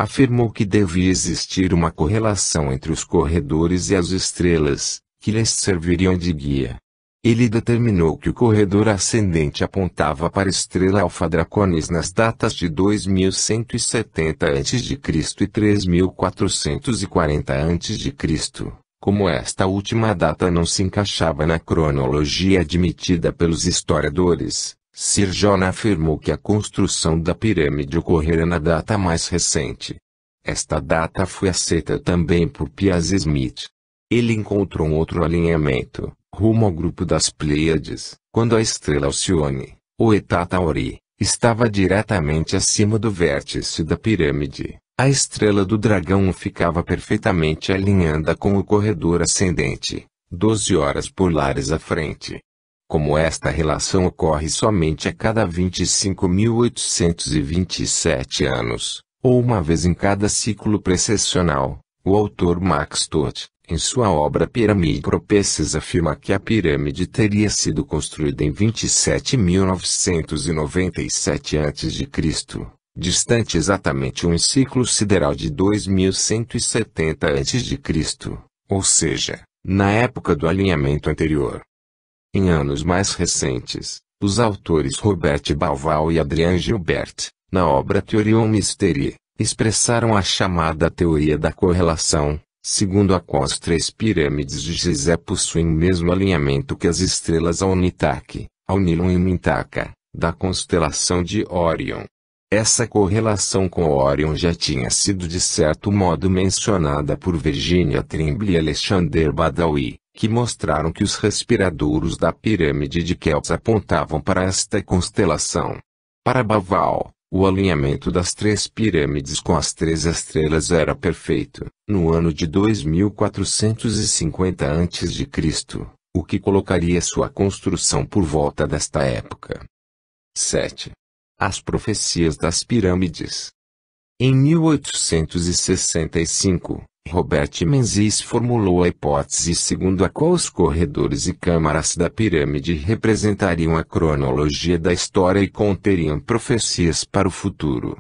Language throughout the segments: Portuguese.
afirmou que devia existir uma correlação entre os corredores e as estrelas, que lhes serviriam de guia. Ele determinou que o corredor ascendente apontava para a estrela Alfa Draconis nas datas de 2170 a.C. e 3440 a.C. Como esta última data não se encaixava na cronologia admitida pelos historiadores, Sir John afirmou que a construção da pirâmide ocorrera na data mais recente. Esta data foi aceita também por Piers Smith. Ele encontrou um outro alinhamento, rumo ao grupo das Pleiades, quando a estrela Alcione, ou Eta Tauri, estava diretamente acima do vértice da pirâmide. A estrela do dragão ficava perfeitamente alinhada com o corredor ascendente, 12 horas polares à frente. Como esta relação ocorre somente a cada 25.827 anos, ou uma vez em cada ciclo precessional, o autor Max Todt, em sua obra Pyramidopropecies, afirma que a pirâmide teria sido construída em 27.997 a.C., distante exatamente um ciclo sideral de 2170 a.C., ou seja, na época do alinhamento anterior. Em anos mais recentes, os autores Robert Bauval e Adrian Gilbert, na obra Theorium Mysterii, expressaram a chamada teoria da correlação, segundo a qual as três pirâmides de Gizé possuem o mesmo alinhamento que as estrelas Alnitak, Alnilon e Mintaka, da constelação de Órion. Essa correlação com Órion já tinha sido de certo modo mencionada por Virginia Trimble e Alexander Badawi, que mostraram que os respiradouros da pirâmide de Kéops apontavam para esta constelação. Para Bauval, o alinhamento das três pirâmides com as três estrelas era perfeito, no ano de 2450 a.C., o que colocaria sua construção por volta desta época. 7. As profecias das pirâmides. Em 1865, Robert Menzies formulou a hipótese segundo a qual os corredores e câmaras da pirâmide representariam a cronologia da história e conteriam profecias para o futuro.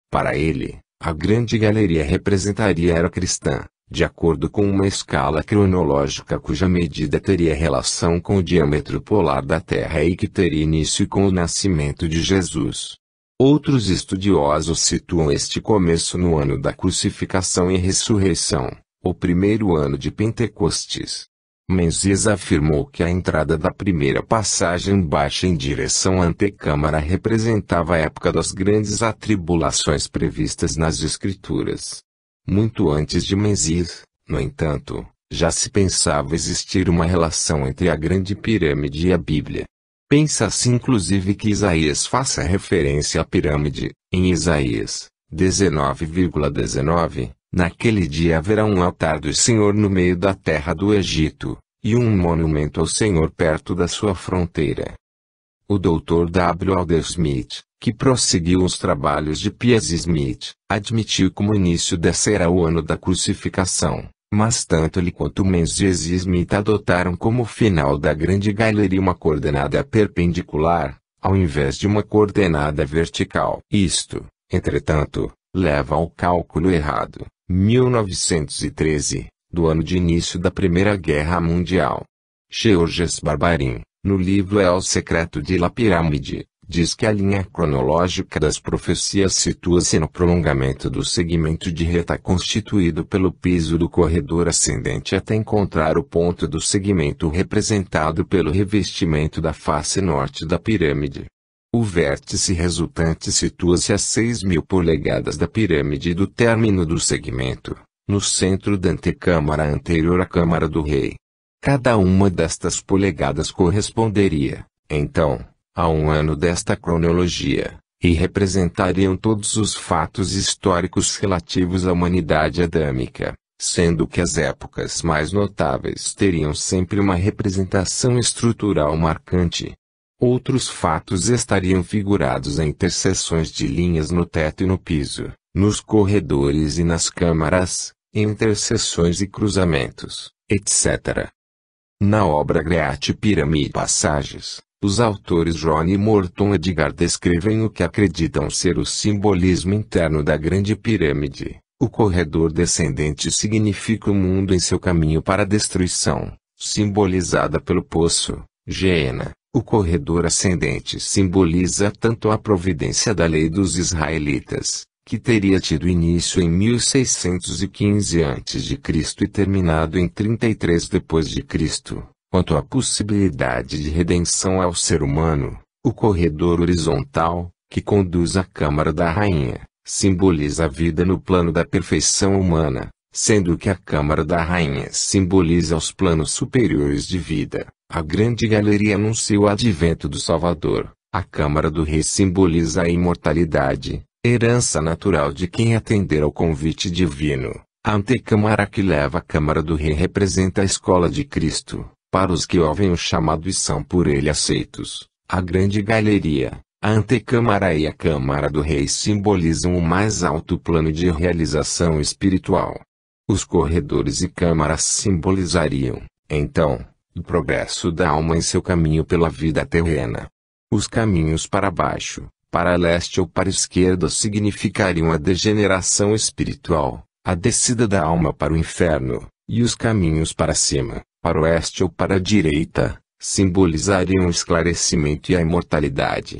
Para ele, a grande galeria representaria a era cristã, de acordo com uma escala cronológica cuja medida teria relação com o diâmetro polar da Terra e que teria início com o nascimento de Jesus. Outros estudiosos situam este começo no ano da crucificação e ressurreição, o primeiro ano de Pentecostes. Menzies afirmou que a entrada da primeira passagem baixa em direção à antecâmara representava a época das grandes atribulações previstas nas Escrituras. Muito antes de Menzies, no entanto, já se pensava existir uma relação entre a Grande Pirâmide e a Bíblia. Pensa-se inclusive que Isaías faça referência à pirâmide, em Isaías 19,19, naquele dia haverá um altar do Senhor no meio da terra do Egito, e um monumento ao Senhor perto da sua fronteira. O Dr. W. Aldersmith, que prosseguiu os trabalhos de Piers Smith, admitiu como início dessa era o ano da crucificação. Mas tanto ele quanto Menzies e Smith adotaram como final da grande galeria uma coordenada perpendicular, ao invés de uma coordenada vertical. Isto, entretanto, leva ao cálculo errado, 1913, do ano de início da Primeira Guerra Mundial. Georges Barbarin, no livro É o Secreto de La Pirâmide, diz que a linha cronológica das profecias situa-se no prolongamento do segmento de reta constituído pelo piso do corredor ascendente até encontrar o ponto do segmento representado pelo revestimento da face norte da pirâmide. O vértice resultante situa-se a 6.000 polegadas da pirâmide e do término do segmento, no centro da antecâmara anterior à Câmara do Rei. Cada uma destas polegadas corresponderia, então, a um ano desta cronologia, e representariam todos os fatos históricos relativos à humanidade adâmica, sendo que as épocas mais notáveis teriam sempre uma representação estrutural marcante. Outros fatos estariam figurados em interseções de linhas no teto e no piso, nos corredores e nas câmaras, em interseções e cruzamentos, etc. Na obra Great Pyramid Passages, Os autores John e Morton Edgar descrevem o que acreditam ser o simbolismo interno da Grande Pirâmide. O corredor descendente significa o mundo em seu caminho para a destruição, simbolizada pelo poço, Geena. O corredor ascendente simboliza tanto a providência da lei dos israelitas, que teria tido início em 1615 a.C. e terminado em 33 d.C., quanto à possibilidade de redenção ao ser humano. O corredor horizontal, que conduz à Câmara da Rainha, simboliza a vida no plano da perfeição humana, sendo que a Câmara da Rainha simboliza os planos superiores de vida. A Grande Galeria anuncia o advento do Salvador. A Câmara do Rei simboliza a imortalidade, herança natural de quem atender ao convite divino. A antecâmara que leva a Câmara do Rei representa a escola de Cristo, para os que ouvem o chamado e são por ele aceitos. A Grande Galeria, a antecâmara e a Câmara do Rei simbolizam o mais alto plano de realização espiritual. Os corredores e câmaras simbolizariam, então, o progresso da alma em seu caminho pela vida terrena. Os caminhos para baixo, para leste ou para esquerda significariam a degeneração espiritual, a descida da alma para o inferno, e os caminhos para cima, para o oeste ou para a direita, simbolizariam o esclarecimento e a imortalidade.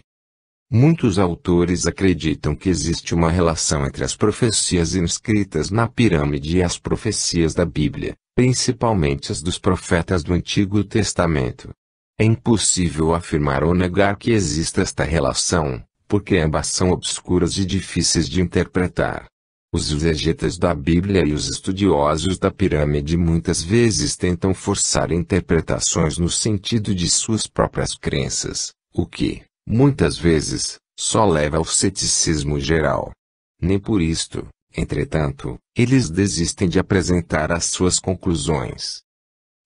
Muitos autores acreditam que existe uma relação entre as profecias inscritas na pirâmide e as profecias da Bíblia, principalmente as dos profetas do Antigo Testamento. É impossível afirmar ou negar que exista esta relação, porque ambas são obscuras e difíceis de interpretar. Os exegetas da Bíblia e os estudiosos da pirâmide muitas vezes tentam forçar interpretações no sentido de suas próprias crenças, o que, muitas vezes, só leva ao ceticismo geral. Nem por isto, entretanto, eles desistem de apresentar as suas conclusões.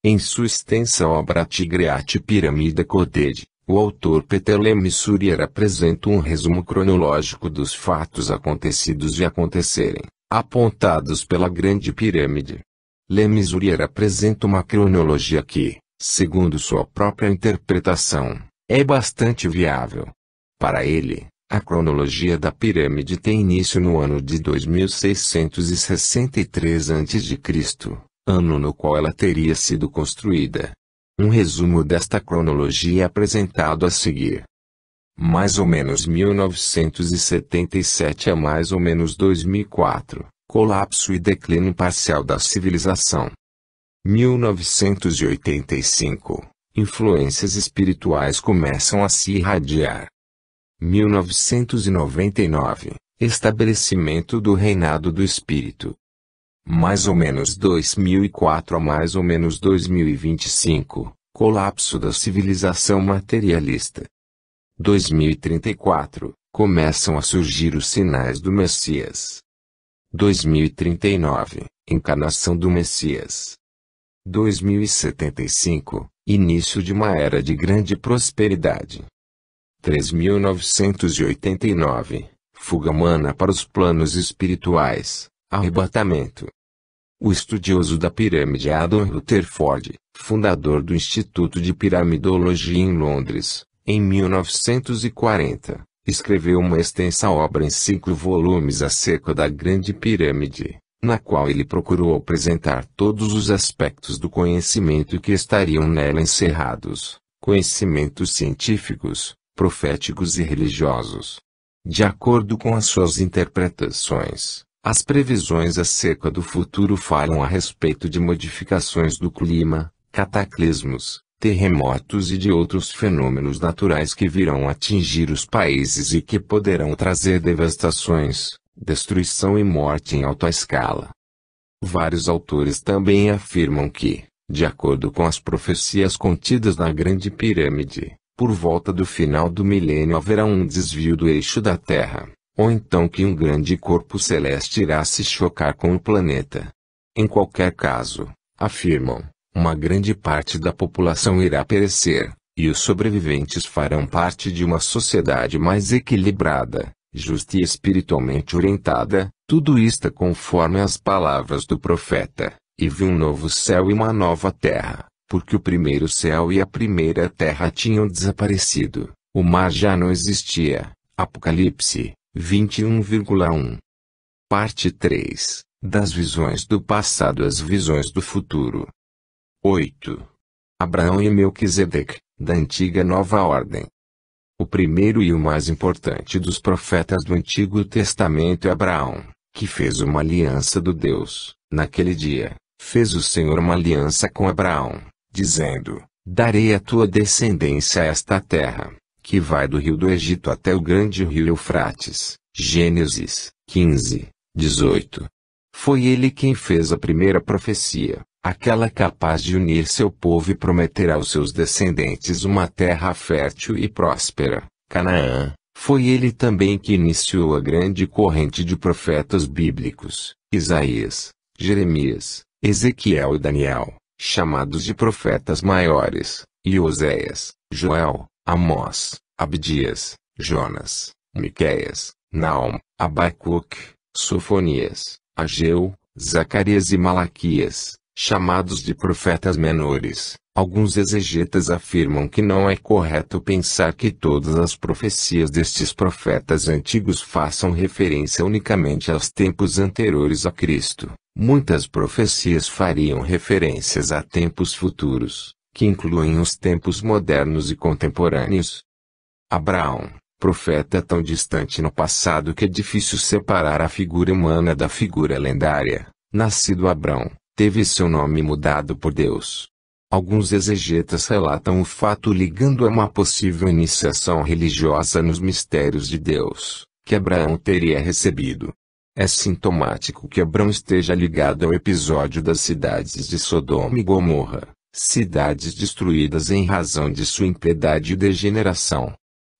Em sua extensa obra Tigreat Piramida Coded, o autor Ptolemy Surya apresenta um resumo cronológico dos fatos acontecidos e acontecerem, apontados pela Grande Pirâmide. Ptolemy Surya apresenta uma cronologia que, segundo sua própria interpretação, é bastante viável. Para ele, a cronologia da pirâmide tem início no ano de 2663 a.C., ano no qual ela teria sido construída. Um resumo desta cronologia é apresentado a seguir. Mais ou menos 1977 a mais ou menos 2004, colapso e declínio parcial da civilização. 1985, influências espirituais começam a se irradiar. 1999, estabelecimento do reinado do Espírito. Mais ou menos 2004 a mais ou menos 2025, colapso da civilização materialista. 2034, começam a surgir os sinais do Messias. 2039, encarnação do Messias. 2075, início de uma era de grande prosperidade. 3989, fuga humana para os planos espirituais, arrebatamento. O estudioso da pirâmide Adam Rutherford, fundador do Instituto de Piramidologia em Londres, em 1940, escreveu uma extensa obra em 5 volumes acerca da Grande Pirâmide, na qual ele procurou apresentar todos os aspectos do conhecimento que estariam nela encerrados, conhecimentos científicos, proféticos e religiosos. De acordo com as suas interpretações, as previsões acerca do futuro falam a respeito de modificações do clima, cataclismos, terremotos e de outros fenômenos naturais que virão atingir os países e que poderão trazer devastações, destruição e morte em alta escala. Vários autores também afirmam que, de acordo com as profecias contidas na Grande Pirâmide, por volta do final do milênio haverá um desvio do eixo da Terra, ou então que um grande corpo celeste irá se chocar com o planeta. Em qualquer caso, afirmam, uma grande parte da população irá perecer, e os sobreviventes farão parte de uma sociedade mais equilibrada, justa e espiritualmente orientada. Tudo isto conforme as palavras do profeta, e vi um novo céu e uma nova terra, porque o primeiro céu e a primeira terra tinham desaparecido, o mar já não existia. Apocalipse 21,1. Parte 3. Das visões do passado às visões do futuro. 8. Abraão e Melquisedeque, da antiga nova ordem. O primeiro e o mais importante dos profetas do Antigo Testamento é Abraão, que fez uma aliança do Deus. Naquele dia, fez o Senhor uma aliança com Abraão, dizendo: darei à tua descendência esta terra, que vai do rio do Egito até o grande rio Eufrates. Gênesis 15, 18. Foi ele quem fez a primeira profecia, aquela capaz de unir seu povo e prometer aos seus descendentes uma terra fértil e próspera, Canaã. Foi ele também que iniciou a grande corrente de profetas bíblicos, Isaías, Jeremias, Ezequiel e Daniel, chamados de profetas maiores, e Oséias, Joel, Amós, Abdias, Jonas, Miqueias, Naum, Abacuque, Sofonias, Ageu, Zacarias e Malaquias, chamados de profetas menores. Alguns exegetas afirmam que não é correto pensar que todas as profecias destes profetas antigos façam referência unicamente aos tempos anteriores a Cristo. Muitas profecias fariam referências a tempos futuros, que incluem os tempos modernos e contemporâneos. Abraão, profeta tão distante no passado que é difícil separar a figura humana da figura lendária, nascido Abrão, teve seu nome mudado por Deus. Alguns exegetas relatam o fato ligando a uma possível iniciação religiosa nos mistérios de Deus, que Abraão teria recebido. É sintomático que Abrão esteja ligado ao episódio das cidades de Sodoma e Gomorra, cidades destruídas em razão de sua impiedade e degeneração.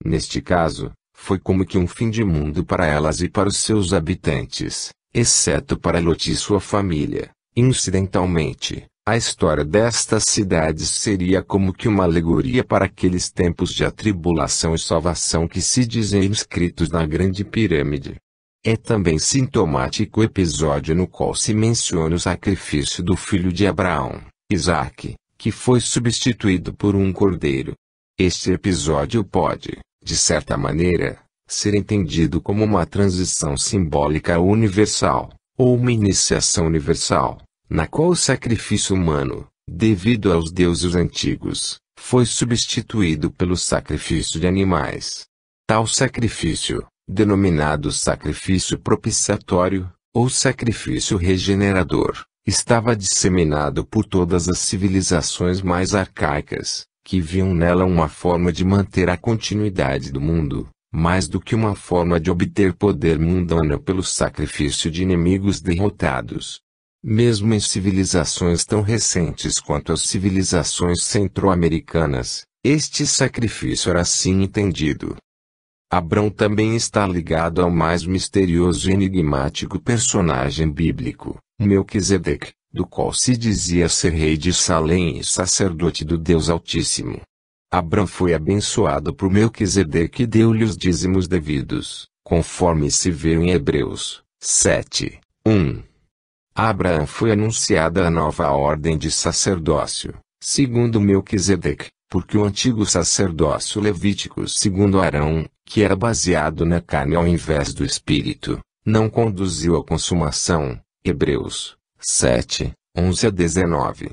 Neste caso, foi como que um fim de mundo para elas e para os seus habitantes, exceto para Lot e sua família. Incidentalmente, a história destas cidades seria como que uma alegoria para aqueles tempos de atribulação e salvação que se dizem inscritos na Grande Pirâmide. É também sintomático o episódio no qual se menciona o sacrifício do filho de Abraão, Isaque, que foi substituído por um cordeiro. Este episódio pode, de certa maneira, ser entendido como uma transição simbólica universal, ou uma iniciação universal, na qual o sacrifício humano, devido aos deuses antigos, foi substituído pelo sacrifício de animais. Tal sacrifício, denominado sacrifício propiciatório, ou sacrifício regenerador, estava disseminado por todas as civilizações mais arcaicas, que viam nela uma forma de manter a continuidade do mundo, mais do que uma forma de obter poder mundano pelo sacrifício de inimigos derrotados. Mesmo em civilizações tão recentes quanto as civilizações centro-americanas, este sacrifício era assim entendido. Abrão também está ligado ao mais misterioso e enigmático personagem bíblico, Melquisedeque, do qual se dizia ser rei de Salém e sacerdote do Deus Altíssimo. Abrão foi abençoado por Melquisedeque e deu-lhe os dízimos devidos, conforme se vê em Hebreus 7, 1. A Abraão foi anunciada a nova ordem de sacerdócio, segundo Melquisedeque, porque o antigo sacerdócio levítico segundo Arão, que era baseado na carne ao invés do espírito, não conduziu à consumação. Hebreus 7, 11 a 19.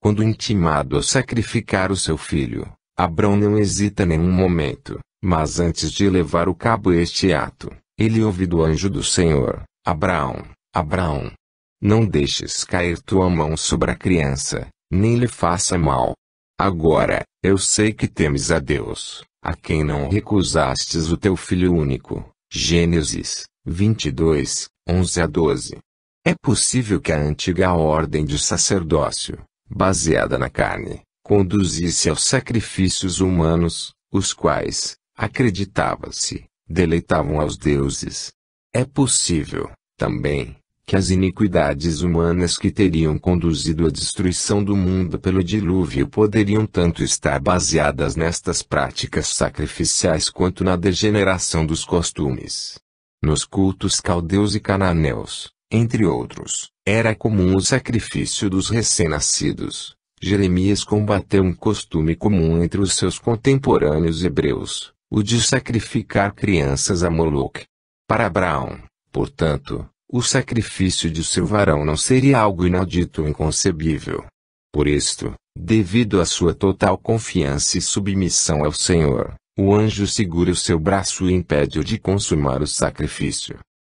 Quando intimado a sacrificar o seu filho, Abrão não hesita nenhum momento, mas antes de levar ao cabo este ato, ele ouve do anjo do Senhor: Abraão, Abraão, não deixes cair tua mão sobre a criança, nem lhe faça mal. Agora, eu sei que temes a Deus, a quem não recusastes o teu filho único. Gênesis 22, 11 a 12. É possível que a antiga ordem de sacerdócio, baseada na carne, conduzisse aos sacrifícios humanos, os quais, acreditava-se, deleitavam aos deuses. É possível, também, que as iniquidades humanas que teriam conduzido à destruição do mundo pelo dilúvio poderiam tanto estar baseadas nestas práticas sacrificiais quanto na degeneração dos costumes. Nos cultos caldeus e cananeus, entre outros, era comum o sacrifício dos recém-nascidos, Jeremias combateu um costume comum entre os seus contemporâneos hebreus, o de sacrificar crianças a Moloque. Para Abraão, portanto, o sacrifício de seu varão não seria algo inaudito ou inconcebível. Por isto, devido à sua total confiança e submissão ao Senhor, o anjo segura o seu braço e impede-o de consumar o sacrifício.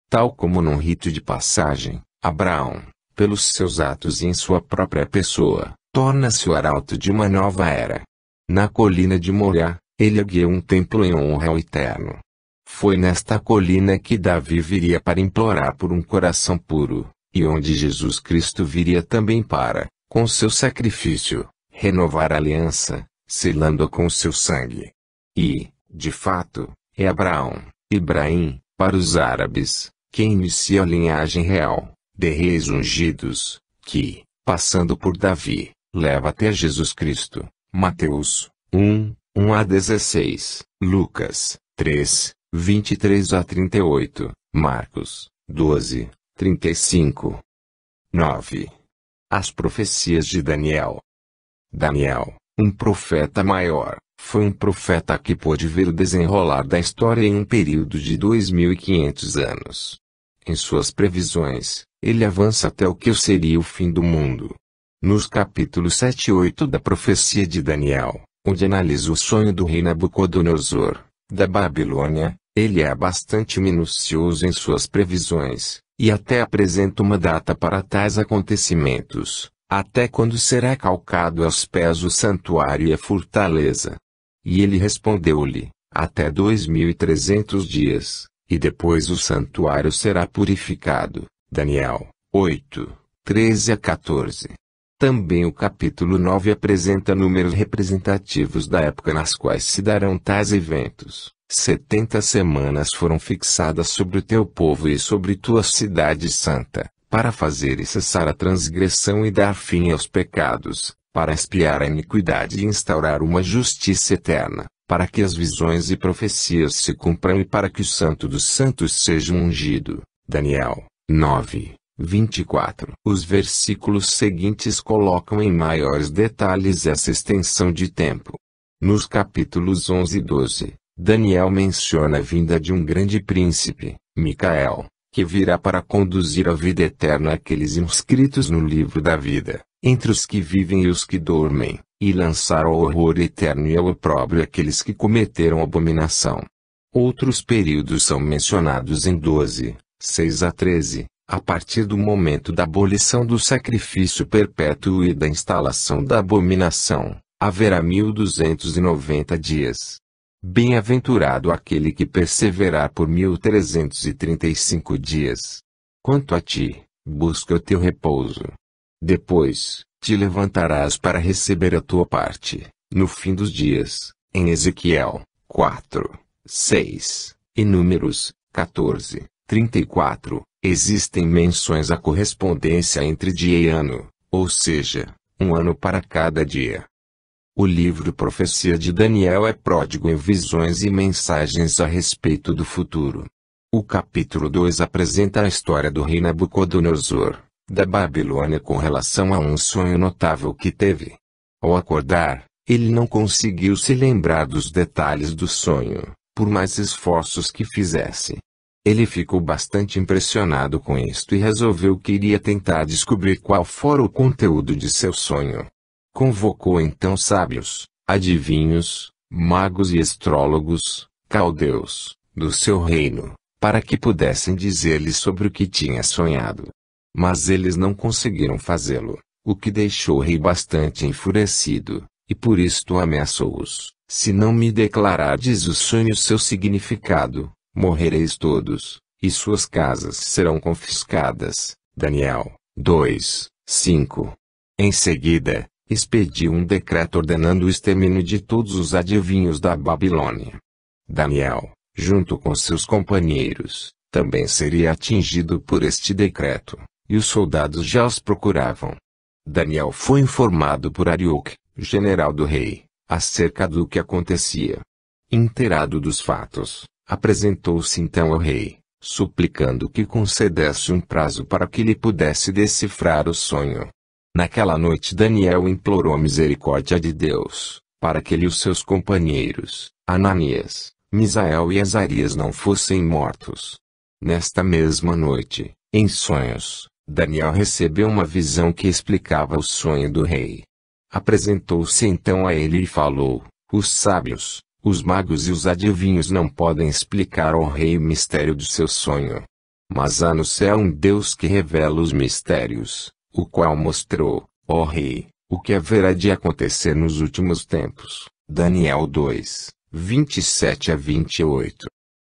Tal como num rito de passagem, Abraão, pelos seus atos e em sua própria pessoa, torna-se o arauto de uma nova era. Na colina de Moriá, ele ergueu um templo em honra ao Eterno. Foi nesta colina que Davi viria para implorar por um coração puro, e onde Jesus Cristo viria também para, com seu sacrifício, renovar a aliança, selando-a com seu sangue. E, de fato, é Abraão, Ibrahim, para os árabes, quem inicia a linhagem real, de reis ungidos, que, passando por Davi, leva até Jesus Cristo. Mateus 1:1-16, Lucas 3:23-38, Marcos 12:35. 9. As profecias de Daniel. Daniel, um profeta maior, foi um profeta que pôde ver o desenrolar da história em um período de 2500 anos. Em suas previsões, ele avança até o que seria o fim do mundo. Nos capítulos 7 e 8 da profecia de Daniel, onde analisa o sonho do rei Nabucodonosor, da Babilônia, ele é bastante minucioso em suas previsões, e até apresenta uma data para tais acontecimentos, até quando será calcado aos pés o santuário e a fortaleza. E ele respondeu-lhe, até 2300 dias, e depois o santuário será purificado. Daniel 8:13-14. Também o capítulo 9 apresenta números representativos da época nas quais se darão tais eventos. 70 semanas foram fixadas sobre o teu povo e sobre tua cidade santa, para fazer cessar a transgressão e dar fim aos pecados, para expiar a iniquidade e instaurar uma justiça eterna, para que as visões e profecias se cumpram e para que o Santo dos Santos seja ungido. Daniel 9:24. Os versículos seguintes colocam em maiores detalhes essa extensão de tempo. Nos capítulos 11 e 12, Daniel menciona a vinda de um grande príncipe, Micael, que virá para conduzir a vida eterna àqueles inscritos no livro da vida, entre os que vivem e os que dormem, e lançar ao horror eterno e ao opróbrio aqueles que cometeram abominação. Outros períodos são mencionados em 12:6-13, a partir do momento da abolição do sacrifício perpétuo e da instalação da abominação, haverá 1290 dias. Bem-aventurado aquele que perseverar por 1335 dias. Quanto a ti, busca o teu repouso. Depois, te levantarás para receber a tua parte, no fim dos dias, em Ezequiel 4:6, e Números 14:34, existem menções à correspondência entre dia e ano, ou seja, um ano para cada dia. O livro Profecia de Daniel é pródigo em visões e mensagens a respeito do futuro. O capítulo 2 apresenta a história do rei Nabucodonosor, da Babilônia com relação a um sonho notável que teve. Ao acordar, ele não conseguiu se lembrar dos detalhes do sonho, por mais esforços que fizesse. Ele ficou bastante impressionado com isto e resolveu que iria tentar descobrir qual fora o conteúdo de seu sonho. Convocou então sábios, adivinhos, magos e astrólogos, caldeus, do seu reino, para que pudessem dizer-lhe sobre o que tinha sonhado. Mas eles não conseguiram fazê-lo, o que deixou o rei bastante enfurecido, e por isto ameaçou-os: se não me declarardes o sonho e seu significado, morrereis todos, e suas casas serão confiscadas. Daniel 2:5. Em seguida, expediu um decreto ordenando o extermínio de todos os adivinhos da Babilônia. Daniel, junto com seus companheiros, também seria atingido por este decreto, e os soldados já os procuravam. Daniel foi informado por Arioque, general do rei, acerca do que acontecia. Inteirado dos fatos, apresentou-se então ao rei, suplicando que concedesse um prazo para que ele pudesse decifrar o sonho. Naquela noite Daniel implorou a misericórdia de Deus, para que ele e os seus companheiros, Ananias, Misael e Azarias não fossem mortos. Nesta mesma noite, em sonhos, Daniel recebeu uma visão que explicava o sonho do rei. Apresentou-se então a ele e falou: os sábios, os magos e os adivinhos não podem explicar ao rei o mistério do seu sonho. Mas há no céu um Deus que revela os mistérios, o qual mostrou, ó rei, o que haverá de acontecer nos últimos tempos. Daniel 2, 27 a 28.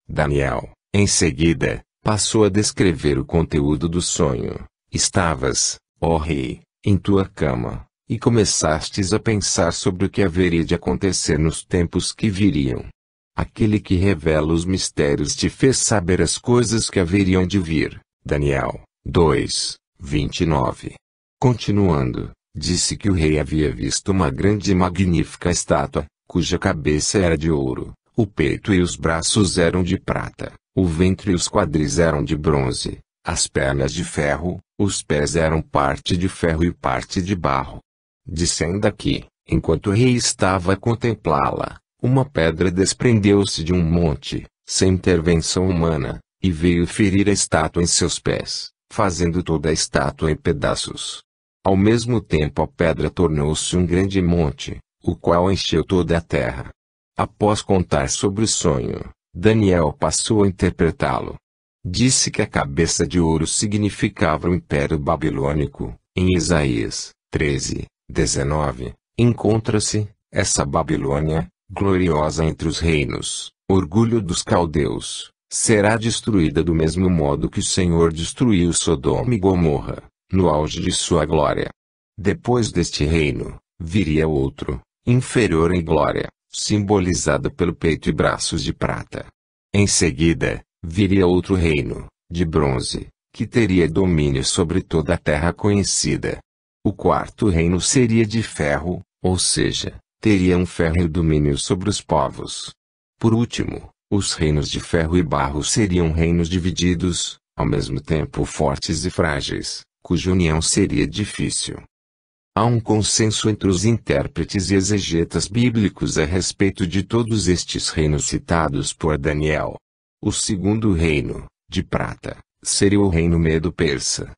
Daniel, em seguida, passou a descrever o conteúdo do sonho. Estavas, ó rei, em tua cama, e começastes a pensar sobre o que haveria de acontecer nos tempos que viriam. Aquele que revela os mistérios te fez saber as coisas que haveriam de vir. Daniel 2, 29. Continuando, disse que o rei havia visto uma grande e magnífica estátua, cuja cabeça era de ouro, o peito e os braços eram de prata, o ventre e os quadris eram de bronze, as pernas de ferro, os pés eram parte de ferro e parte de barro. Descendo aqui, enquanto o rei estava a contemplá-la, uma pedra desprendeu-se de um monte, sem intervenção humana, e veio ferir a estátua em seus pés, fazendo toda a estátua em pedaços. Ao mesmo tempo a pedra tornou-se um grande monte, o qual encheu toda a terra. Após contar sobre o sonho, Daniel passou a interpretá-lo. Disse que a cabeça de ouro significava o Império Babilônico. Em Isaías 13, 19, encontra-se, essa Babilônia, gloriosa entre os reinos, orgulho dos caldeus, será destruída do mesmo modo que o Senhor destruiu Sodoma e Gomorra, no auge de sua glória. Depois deste reino, viria outro, inferior em glória, simbolizado pelo peito e braços de prata. Em seguida, viria outro reino, de bronze, que teria domínio sobre toda a terra conhecida. O quarto reino seria de ferro, ou seja, teria um férreo domínio sobre os povos. Por último, os reinos de ferro e barro seriam reinos divididos, ao mesmo tempo fortes e frágeis, cuja união seria difícil. Há um consenso entre os intérpretes e exegetas bíblicos a respeito de todos estes reinos citados por Daniel. O segundo reino, de prata, seria o reino medo-persa.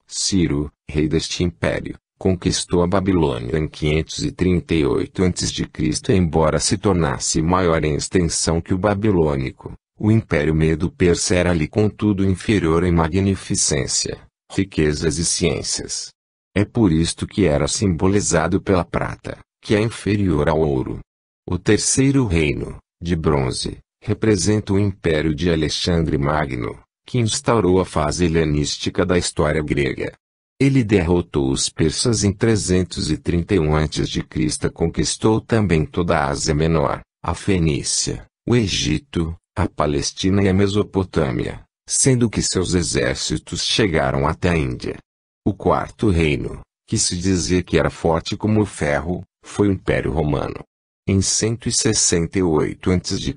Ciro, rei deste império, conquistou a Babilônia em 538 a.C. Embora se tornasse maior em extensão que o babilônico, o Império Medo-Persa era-lhe contudo inferior em magnificência, riquezas e ciências. É por isto que era simbolizado pela prata, que é inferior ao ouro. O terceiro reino, de bronze, representa o Império de Alexandre Magno, que instaurou a fase helenística da história grega. Ele derrotou os persas em 331 a.C. Conquistou também toda a Ásia Menor, a Fenícia, o Egito, a Palestina e a Mesopotâmia, sendo que seus exércitos chegaram até a Índia. O quarto reino, que se dizia que era forte como o ferro, foi o Império Romano. Em 168 a.C.,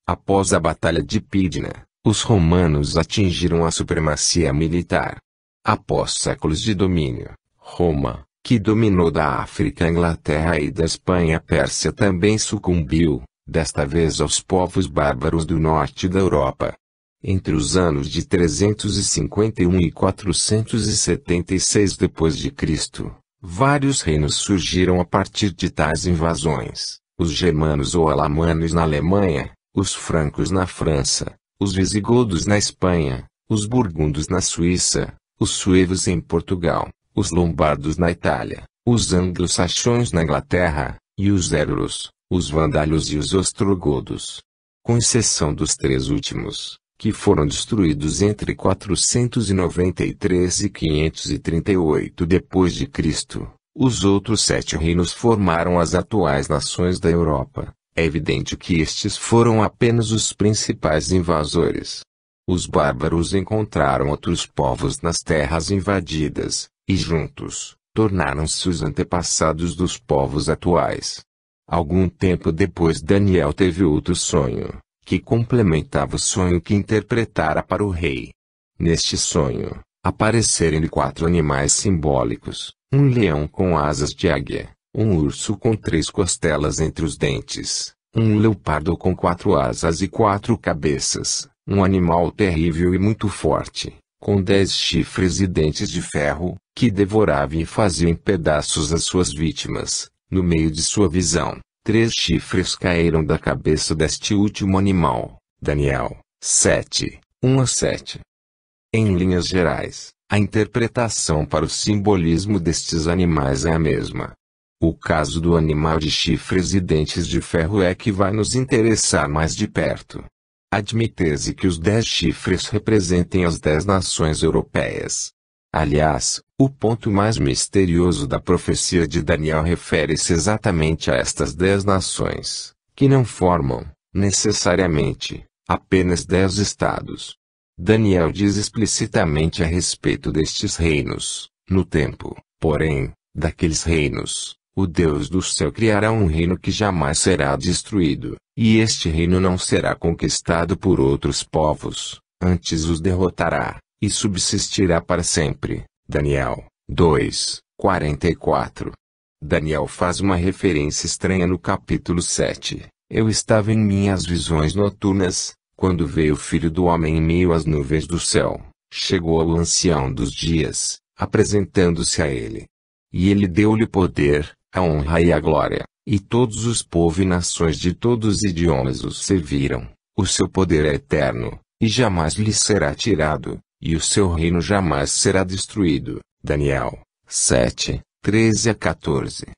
após a Batalha de Pydna, os romanos atingiram a supremacia militar. Após séculos de domínio, Roma, que dominou da África a Inglaterra e da Espanha a Pérsia também sucumbiu, desta vez aos povos bárbaros do norte da Europa. Entre os anos de 351 e 476 d.C., vários reinos surgiram a partir de tais invasões: os germanos ou alamanos na Alemanha, os francos na França, os visigodos na Espanha, os burgundos na Suíça, os suevos em Portugal, os lombardos na Itália, os anglo-saxões na Inglaterra, e os érulos, os vândalos e os ostrogodos. Com exceção dos três últimos, que foram destruídos entre 493 e 538 d.C., os outros 7 reinos formaram as atuais nações da Europa. É evidente que estes foram apenas os principais invasores. Os bárbaros encontraram outros povos nas terras invadidas, e juntos, tornaram-se os antepassados dos povos atuais. Algum tempo depois Daniel teve outro sonho, que complementava o sonho que interpretara para o rei. Neste sonho, aparecerem-lhe 4 animais simbólicos, um leão com asas de águia, um urso com 3 costelas entre os dentes, um leopardo com 4 asas e 4 cabeças, um animal terrível e muito forte, com 10 chifres e dentes de ferro, que devorava e fazia em pedaços as suas vítimas. No meio de sua visão, 3 chifres caíram da cabeça deste último animal. Daniel 7, 1-7. Em linhas gerais, a interpretação para o simbolismo destes animais é a mesma. O caso do animal de chifres e dentes de ferro é que vai nos interessar mais de perto. Admite-se que os 10 chifres representem as 10 nações europeias. Aliás, o ponto mais misterioso da profecia de Daniel refere-se exatamente a estas 10 nações, que não formam, necessariamente, apenas 10 estados. Daniel diz explicitamente a respeito destes reinos, no tempo, porém, daqueles reinos, o Deus do céu criará um reino que jamais será destruído, e este reino não será conquistado por outros povos, antes os derrotará, e subsistirá para sempre. Daniel 2, 44. Daniel faz uma referência estranha no capítulo 7. Eu estava em minhas visões noturnas, quando veio o Filho do Homem em meio às nuvens do céu, chegou ao ancião dos dias, apresentando-se a ele. E ele deu-lhe poder, a honra e a glória, e todos os povos e nações de todos os idiomas o serviram. O seu poder é eterno, e jamais lhe será tirado, e o seu reino jamais será destruído. Daniel 7, 13-14.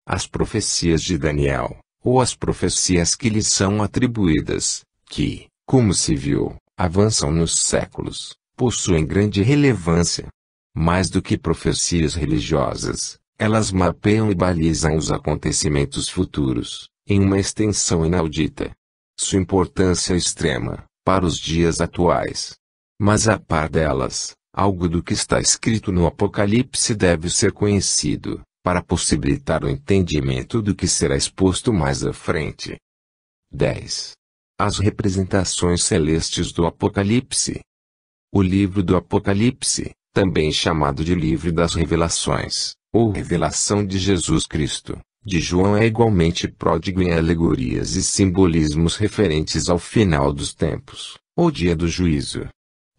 As profecias de Daniel, ou as profecias que lhe são atribuídas, que, como se viu, avançam nos séculos, possuem grande relevância. Mais do que profecias religiosas, elas mapeiam e balizam os acontecimentos futuros, em uma extensão inaudita. Sua importância é extrema, para os dias atuais. Mas a par delas, algo do que está escrito no Apocalipse deve ser conhecido, para possibilitar o entendimento do que será exposto mais à frente. 10. As representações celestes do Apocalipse. O livro do Apocalipse, também chamado de Livro das Revelações, ou Revelação de Jesus Cristo, de João, é igualmente pródigo em alegorias e simbolismos referentes ao final dos tempos, ou dia do juízo.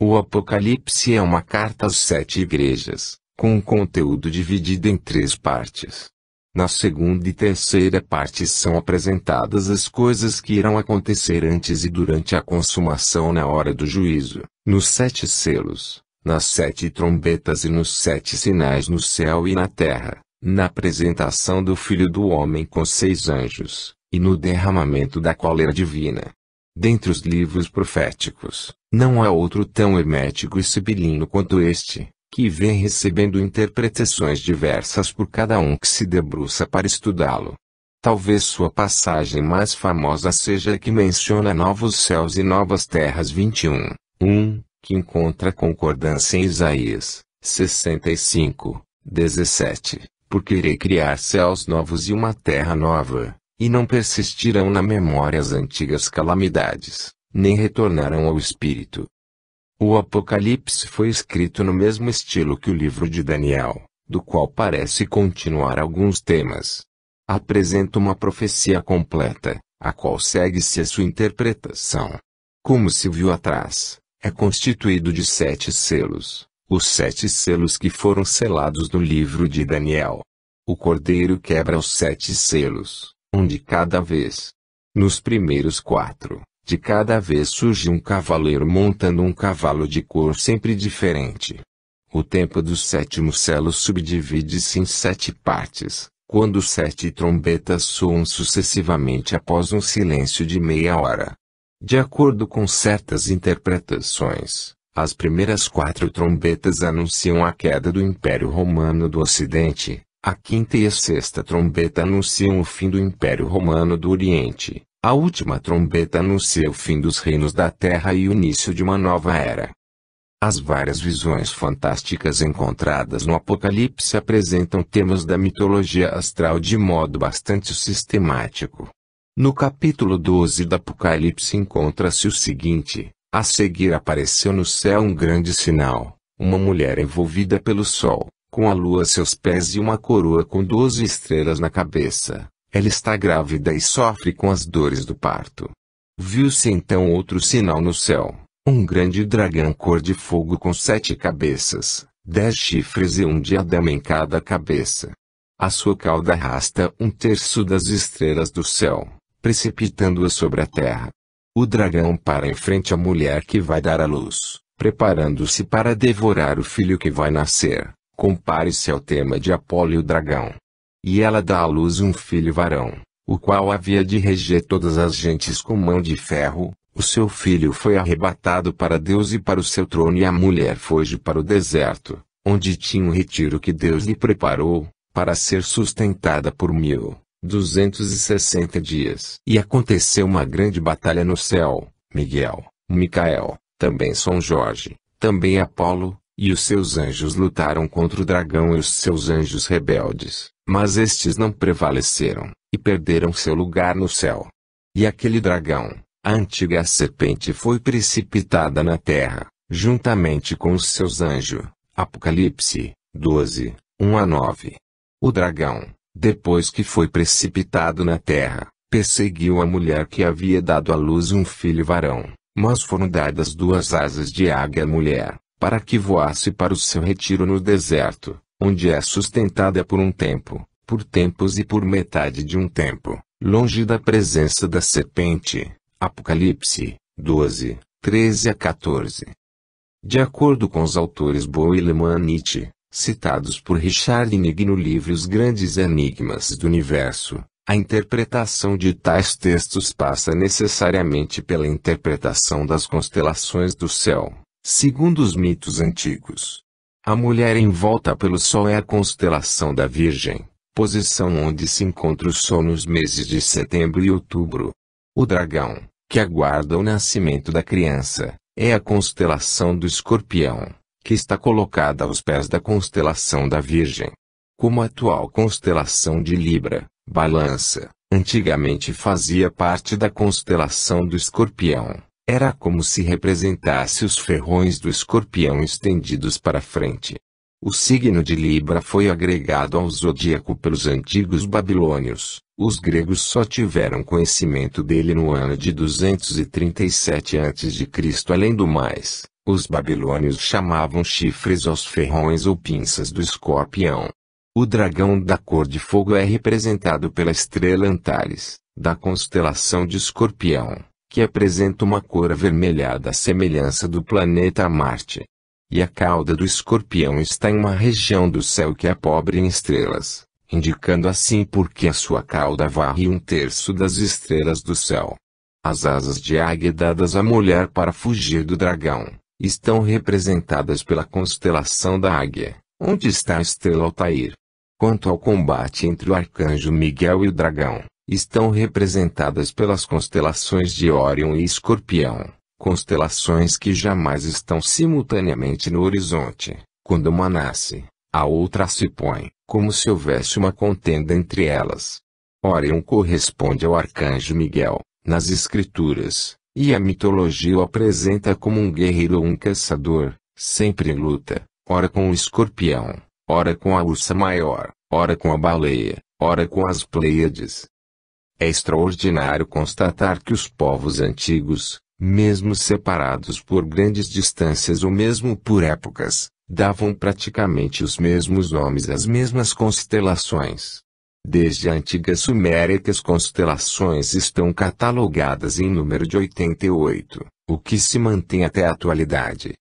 O Apocalipse é uma carta às 7 igrejas, com um conteúdo dividido em 3 partes. Na segunda e terceira parte são apresentadas as coisas que irão acontecer antes e durante a consumação na hora do juízo, nos 7 selos, nas 7 trombetas e nos 7 sinais no céu e na terra, na apresentação do Filho do Homem com 6 anjos, e no derramamento da cólera divina. Dentre os livros proféticos, não há outro tão hermético e sibilino quanto este, que vem recebendo interpretações diversas por cada um que se debruça para estudá-lo. Talvez sua passagem mais famosa seja a que menciona novos céus e novas terras 21:1, que encontra concordância em Isaías 65:17, porque irei criar céus novos e uma terra nova, e não persistirão na memória as antigas calamidades, nem retornarão ao espírito. O Apocalipse foi escrito no mesmo estilo que o livro de Daniel, do qual parece continuar alguns temas. Apresenta uma profecia completa, a qual segue-se a sua interpretação. Como se viu atrás, é constituído de 7 selos, os 7 selos que foram selados no livro de Daniel. O Cordeiro quebra os 7 selos, um de cada vez. Nos primeiros 4, de cada vez surge um cavaleiro montando um cavalo de cor sempre diferente. O tempo do 7º selo subdivide-se em 7 partes, quando 7 trombetas soam sucessivamente após um silêncio de meia hora. De acordo com certas interpretações, as primeiras 4 trombetas anunciam a queda do Império Romano do Ocidente, a 5ª e a 6ª trombeta anunciam o fim do Império Romano do Oriente. A última trombeta anuncia o fim dos reinos da Terra e o início de uma nova era. As várias visões fantásticas encontradas no Apocalipse apresentam temas da mitologia astral de modo bastante sistemático. No capítulo 12 do Apocalipse encontra-se o seguinte: a seguir apareceu no céu um grande sinal, uma mulher envolvida pelo sol, com a lua a seus pés e uma coroa com 12 estrelas na cabeça. Ela está grávida e sofre com as dores do parto. Viu-se então outro sinal no céu, um grande dragão cor de fogo com 7 cabeças, 10 chifres e um diadema em cada cabeça. A sua cauda arrasta 1/3 das estrelas do céu, precipitando-as sobre a terra. O dragão para em frente à mulher que vai dar à luz, preparando-se para devorar o filho que vai nascer. Compare-se ao tema de Apolo e o dragão. E ela dá à luz um filho varão, o qual havia de reger todas as gentes com mão de ferro. O seu filho foi arrebatado para Deus e para o seu trono, e a mulher foge para o deserto, onde tinha um retiro que Deus lhe preparou, para ser sustentada por 1260 dias. E aconteceu uma grande batalha no céu. Miguel, Micael, também São Jorge, também Apolo, e os seus anjos lutaram contra o dragão e os seus anjos rebeldes, mas estes não prevaleceram, e perderam seu lugar no céu. E aquele dragão, a antiga serpente, foi precipitada na terra, juntamente com os seus anjos. Apocalipse 12, 1-9. O dragão, depois que foi precipitado na terra, perseguiu a mulher que havia dado à luz um filho varão, mas foram dadas 2 asas de águia à mulher, para que voasse para o seu retiro no deserto, onde é sustentada por um tempo, por tempos e por metade de um tempo, longe da presença da serpente. Apocalipse 12, 13-14. De acordo com os autores Bo e Lemanite, citados por Richard Innig no livro Os Grandes Enigmas do Universo, a interpretação de tais textos passa necessariamente pela interpretação das constelações do céu, segundo os mitos antigos. A mulher envolta pelo sol é a constelação da Virgem, posição onde se encontra o sol nos meses de setembro e outubro. O dragão, que aguarda o nascimento da criança, é a constelação do Escorpião, que está colocada aos pés da constelação da Virgem. Como a atual constelação de Libra, Balança, antigamente fazia parte da constelação do Escorpião, era como se representasse os ferrões do Escorpião estendidos para frente. O signo de Libra foi agregado ao zodíaco pelos antigos babilônios. Os gregos só tiveram conhecimento dele no ano de 237 a.C. Além do mais, os babilônios chamavam chifres aos ferrões ou pinças do escorpião. O dragão da cor de fogo é representado pela estrela Antares, da constelação de Escorpião, que apresenta uma cor avermelhada à semelhança do planeta Marte. E a cauda do escorpião está em uma região do céu que é pobre em estrelas, indicando assim porque a sua cauda varre 1/3 das estrelas do céu. As asas de águia dadas à mulher para fugir do dragão, estão representadas pela constelação da Águia, onde está a estrela Altair. Quanto ao combate entre o arcanjo Miguel e o dragão, estão representadas pelas constelações de Órion e Escorpião, constelações que jamais estão simultaneamente no horizonte. Quando uma nasce, a outra se põe, como se houvesse uma contenda entre elas. Órion corresponde ao arcanjo Miguel, nas escrituras, e a mitologia o apresenta como um guerreiro ou um caçador, sempre em luta, ora com o escorpião, ora com a ursa maior, ora com a baleia, ora com as Pleiades. É extraordinário constatar que os povos antigos, mesmo separados por grandes distâncias ou mesmo por épocas, davam praticamente os mesmos nomes às mesmas constelações. Desde a antiga Suméria que as constelações estão catalogadas em número de 88, o que se mantém até a atualidade.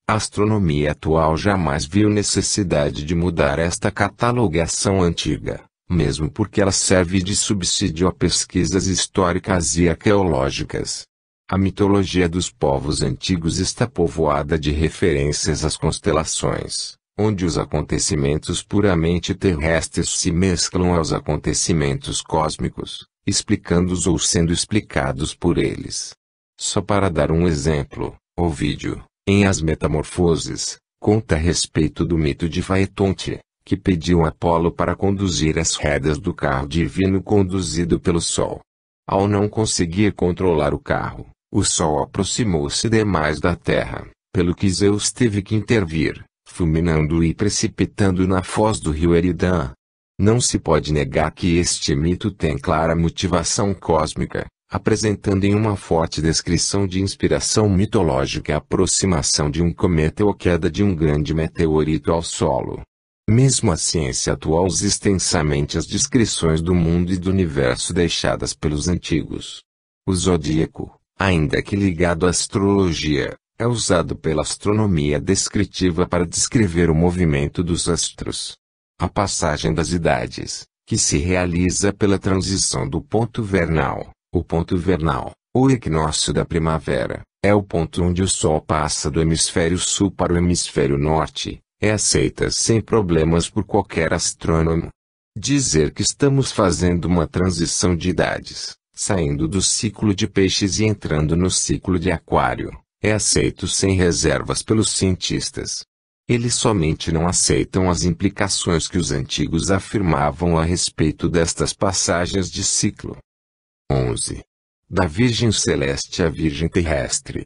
A astronomia atual jamais viu necessidade de mudar esta catalogação antiga, mesmo porque ela serve de subsídio a pesquisas históricas e arqueológicas. A mitologia dos povos antigos está povoada de referências às constelações, onde os acontecimentos puramente terrestres se mesclam aos acontecimentos cósmicos, explicando-os ou sendo explicados por eles. Só para dar um exemplo, Ovídio, em As Metamorfoses, conta a respeito do mito de Faetonte, que pediu a Apolo para conduzir as rédeas do carro divino conduzido pelo Sol. Ao não conseguir controlar o carro, o Sol aproximou-se demais da Terra, pelo que Zeus teve que intervir, fulminando e precipitando na foz do rio Eridã. Não se pode negar que este mito tem clara motivação cósmica, apresentando em uma forte descrição de inspiração mitológica a aproximação de um cometa ou queda de um grande meteorito ao solo. Mesmo a ciência atual usa extensamente as descrições do mundo e do universo deixadas pelos antigos. O zodíaco, ainda que ligado à astrologia, é usado pela astronomia descritiva para descrever o movimento dos astros. A passagem das idades, que se realiza pela transição do ponto vernal, ou equinócio da primavera, é o ponto onde o Sol passa do hemisfério sul para o hemisfério norte, é aceita sem problemas por qualquer astrônomo. Dizer que estamos fazendo uma transição de idades, saindo do ciclo de peixes e entrando no ciclo de aquário, é aceito sem reservas pelos cientistas. Eles somente não aceitam as implicações que os antigos afirmavam a respeito destas passagens de ciclo. 11. Da Virgem Celeste à Virgem Terrestre.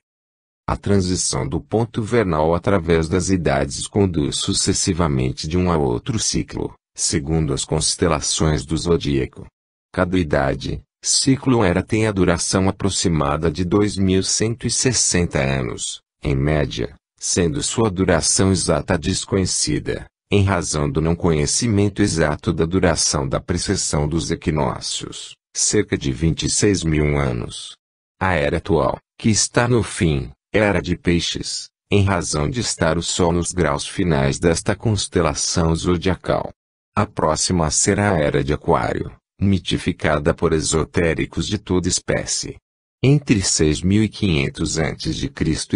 A transição do ponto vernal através das idades conduz sucessivamente de um a outro ciclo, segundo as constelações do zodíaco. Cada idade, ciclo ou era tem a duração aproximada de 2160 anos, em média, sendo sua duração exata desconhecida, em razão do não conhecimento exato da duração da precessão dos equinócios, cerca de 26.000 anos. A era atual, que está no fim, é a era de Peixes, em razão de estar o Sol nos graus finais desta constelação zodiacal. A próxima será a era de Aquário, mitificada por esotéricos de toda espécie. Entre 6.500 a.C. e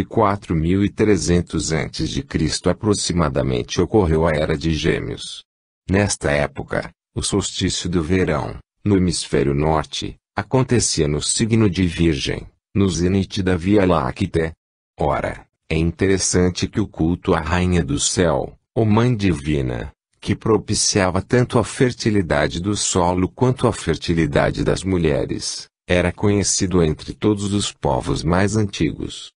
4.300 a.C. aproximadamente ocorreu a Era de Gêmeos. Nesta época, o solstício do verão, no hemisfério norte, acontecia no signo de Virgem, no zênite da Via Láctea. Ora, é interessante que o culto à Rainha do Céu, ou Mãe Divina, que propiciava tanto a fertilidade do solo quanto a fertilidade das mulheres, era conhecido entre todos os povos mais antigos.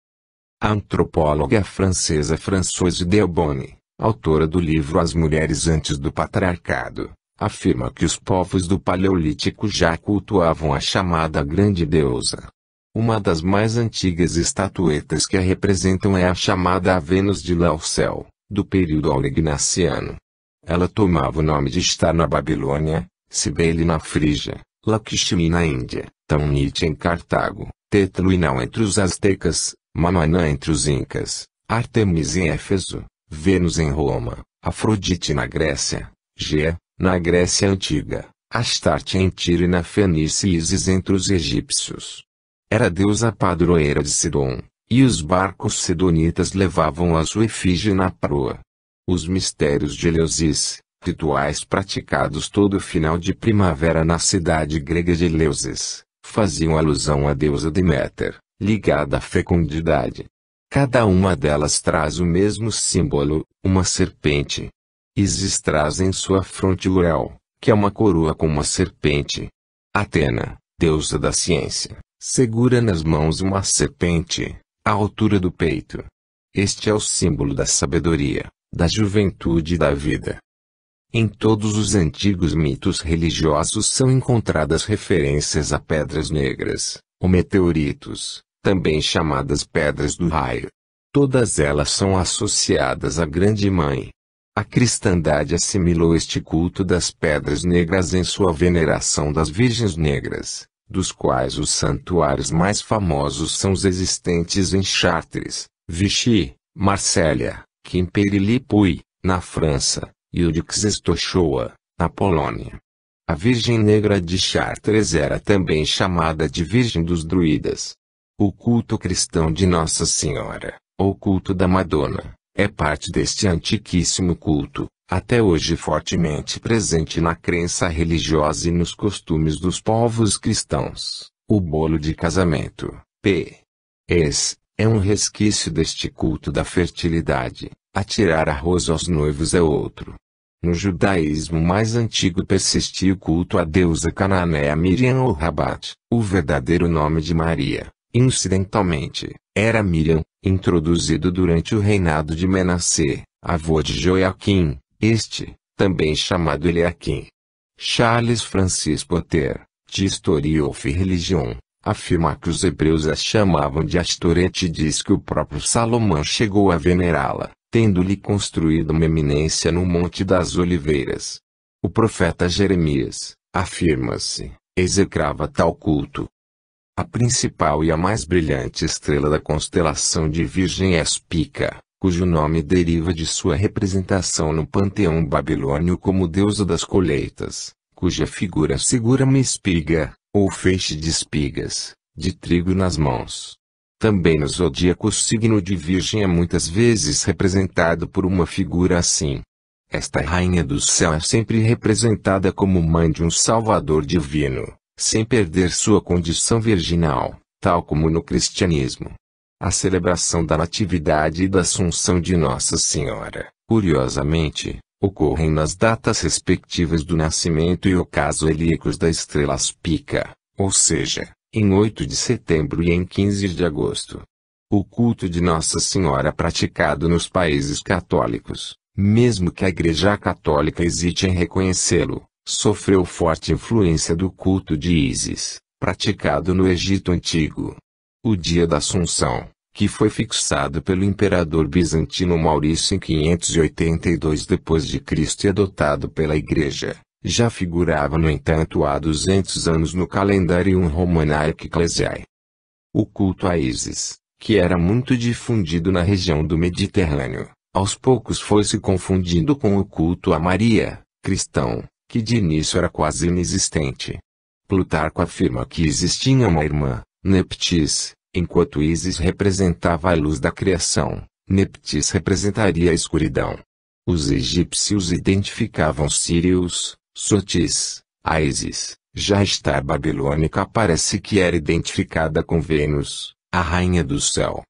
A antropóloga francesa Françoise Delbonne, autora do livro As Mulheres Antes do Patriarcado, afirma que os povos do Paleolítico já cultuavam a chamada Grande Deusa. Uma das mais antigas estatuetas que a representam é a chamada a Vênus de Laucel, do período aurignaciano. Ela tomava o nome de Estar na Babilônia, Cibele na Frígia, Lakshmi na Índia, Taunite em Cartago, Tetluinau entre os astecas, Mamaná entre os incas, Artemis em Éfeso, Vênus em Roma, Afrodite na Grécia, Gea, na Grécia Antiga, Astarte em Tiro e na Fenícia e Ísis entre os egípcios. Era deusa padroeira de Sidom, e os barcos sidonitas levavam a sua efígie na proa. Os mistérios de Eleusis, rituais praticados todo final de primavera na cidade grega de Eleusis, faziam alusão à deusa Deméter, ligada à fecundidade. Cada uma delas traz o mesmo símbolo, uma serpente. Ísis traz em sua fronte Ural, que é uma coroa com uma serpente. Atena, deusa da ciência, segura nas mãos uma serpente, à altura do peito. Este é o símbolo da sabedoria, da juventude e da vida. Em todos os antigos mitos religiosos são encontradas referências a pedras negras, ou meteoritos, também chamadas pedras do raio. Todas elas são associadas à Grande Mãe. A cristandade assimilou este culto das pedras negras em sua veneração das Virgens Negras, dos quais os santuários mais famosos são os existentes em Chartres, Vichy, Marsella, Quimper-Lipouille, na França, e o de Czestochowa, na Polônia. A Virgem Negra de Chartres era também chamada de Virgem dos Druidas. O culto cristão de Nossa Senhora, ou culto da Madonna, é parte deste antiquíssimo culto, até hoje fortemente presente na crença religiosa e nos costumes dos povos cristãos. O bolo de casamento, p.ex., é um resquício deste culto da fertilidade. Atirar arroz aos noivos é outro. No judaísmo mais antigo persistia o culto à deusa cananeia Miriam ou Rabat, o verdadeiro nome de Maria. Incidentalmente, era Miriam, introduzido durante o reinado de Menassê, avô de Joaquim, também chamado Eliaquim. Charles Francis Potter, de História of Religion, afirma que os hebreus a chamavam de Ashtoreth e diz que o próprio Salomão chegou a venerá-la, tendo-lhe construído uma eminência no Monte das Oliveiras. O profeta Jeremias, afirma-se, execrava tal culto. A principal e a mais brilhante estrela da constelação de Virgem é Spica, cujo nome deriva de sua representação no panteão babilônio como deusa das colheitas, cuja figura segura uma espiga, ou feixe de espigas, de trigo nas mãos. Também no zodíaco o signo de Virgem é muitas vezes representado por uma figura assim. Esta rainha do céu é sempre representada como mãe de um Salvador divino, sem perder sua condição virginal, tal como no cristianismo. A celebração da Natividade e da Assunção de Nossa Senhora, curiosamente, ocorrem nas datas respectivas do nascimento e ocaso helíacos da estrela Spica, ou seja, em 8 de setembro e em 15 de agosto. O culto de Nossa Senhora praticado nos países católicos, mesmo que a Igreja Católica hesite em reconhecê-lo, sofreu forte influência do culto de Ísis, praticado no Egito Antigo. O dia da Assunção, que foi fixado pelo imperador bizantino Maurício em 582 d.C. e adotado pela Igreja, já figurava no entanto há 200 anos no calendário Romanaic Ecclesiae. O culto a Ísis, que era muito difundido na região do Mediterrâneo, aos poucos foi se confundindo com o culto a Maria, cristão, que de início era quase inexistente. Plutarco afirma que existia uma irmã, Neptis, enquanto Ísis representava a luz da criação, Neptis representaria a escuridão. Os egípcios identificavam Sírius, Sotis, a Ísis. Já a Estar babilônica parece que era identificada com Vênus, a rainha do céu.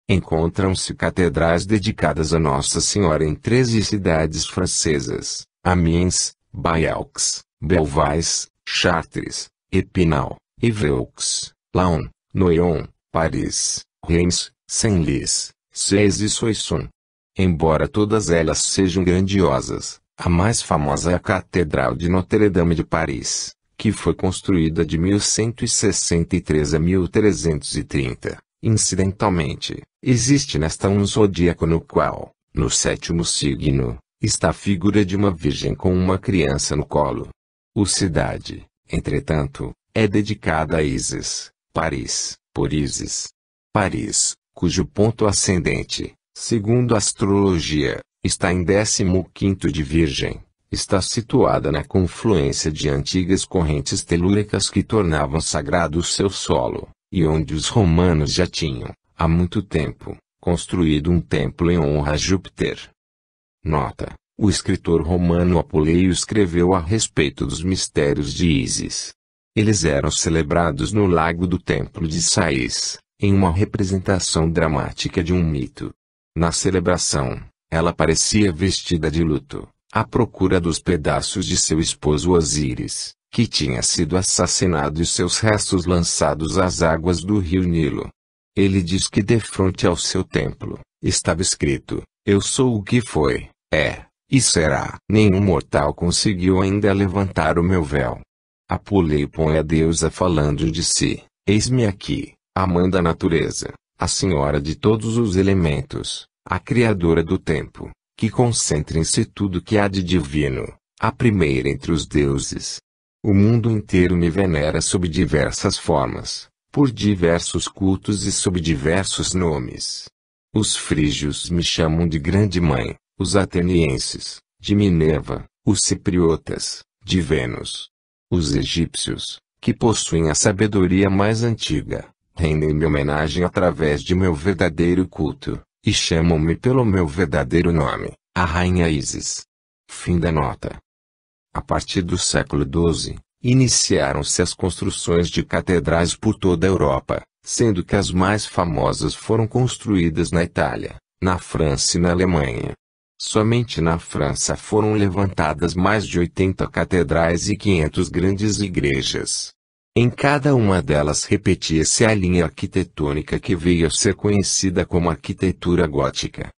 Encontram-se catedrais dedicadas a Nossa Senhora em 13 cidades francesas: Amiens, Bayeux, Belvais, Chartres, Epinal, Évreux, Laon, Noyon, Paris, Reims, Senlis, Sées e Soissons. Embora todas elas sejam grandiosas, a mais famosa é a Catedral de Notre-Dame de Paris, que foi construída de 1163 a 1330. Incidentalmente, existe nesta um zodíaco no qual, no sétimo signo, está a figura de uma virgem com uma criança no colo. A cidade, entretanto, é dedicada a Ísis, Paris, por Ísis. Paris, cujo ponto ascendente, segundo a astrologia, está em 15º de Virgem, está situada na confluência de antigas correntes telúricas que tornavam sagrado o seu solo, e onde os romanos já tinham, há muito tempo, construído um templo em honra a Júpiter. Nota: o escritor romano Apuleio escreveu a respeito dos mistérios de Ísis. Eles eram celebrados no lago do Templo de Sais, em uma representação dramática de um mito. Na celebração, ela parecia vestida de luto, à procura dos pedaços de seu esposo Osíris, que tinha sido assassinado e seus restos lançados às águas do rio Nilo. Ele diz que defronte ao seu templo, estava escrito: "Eu sou o que foi, é, e será". Nenhum mortal conseguiu ainda levantar o meu véu. Apuleio põe a deusa falando de si: "Eis-me aqui, a mãe da natureza, a senhora de todos os elementos, a criadora do tempo, que concentra em si tudo que há de divino, a primeira entre os deuses. O mundo inteiro me venera sob diversas formas, por diversos cultos e sob diversos nomes. Os frígios me chamam de Grande Mãe, os atenienses, de Minerva, os cipriotas, de Vênus. Os egípcios, que possuem a sabedoria mais antiga, rendem-me homenagem através de meu verdadeiro culto, e chamam-me pelo meu verdadeiro nome, a Rainha Ísis". Fim da nota. A partir do século XII, iniciaram-se as construções de catedrais por toda a Europa, sendo que as mais famosas foram construídas na Itália, na França e na Alemanha. Somente na França foram levantadas mais de 80 catedrais e 500 grandes igrejas. Em cada uma delas repetia-se a linha arquitetônica que veio a ser conhecida como arquitetura gótica.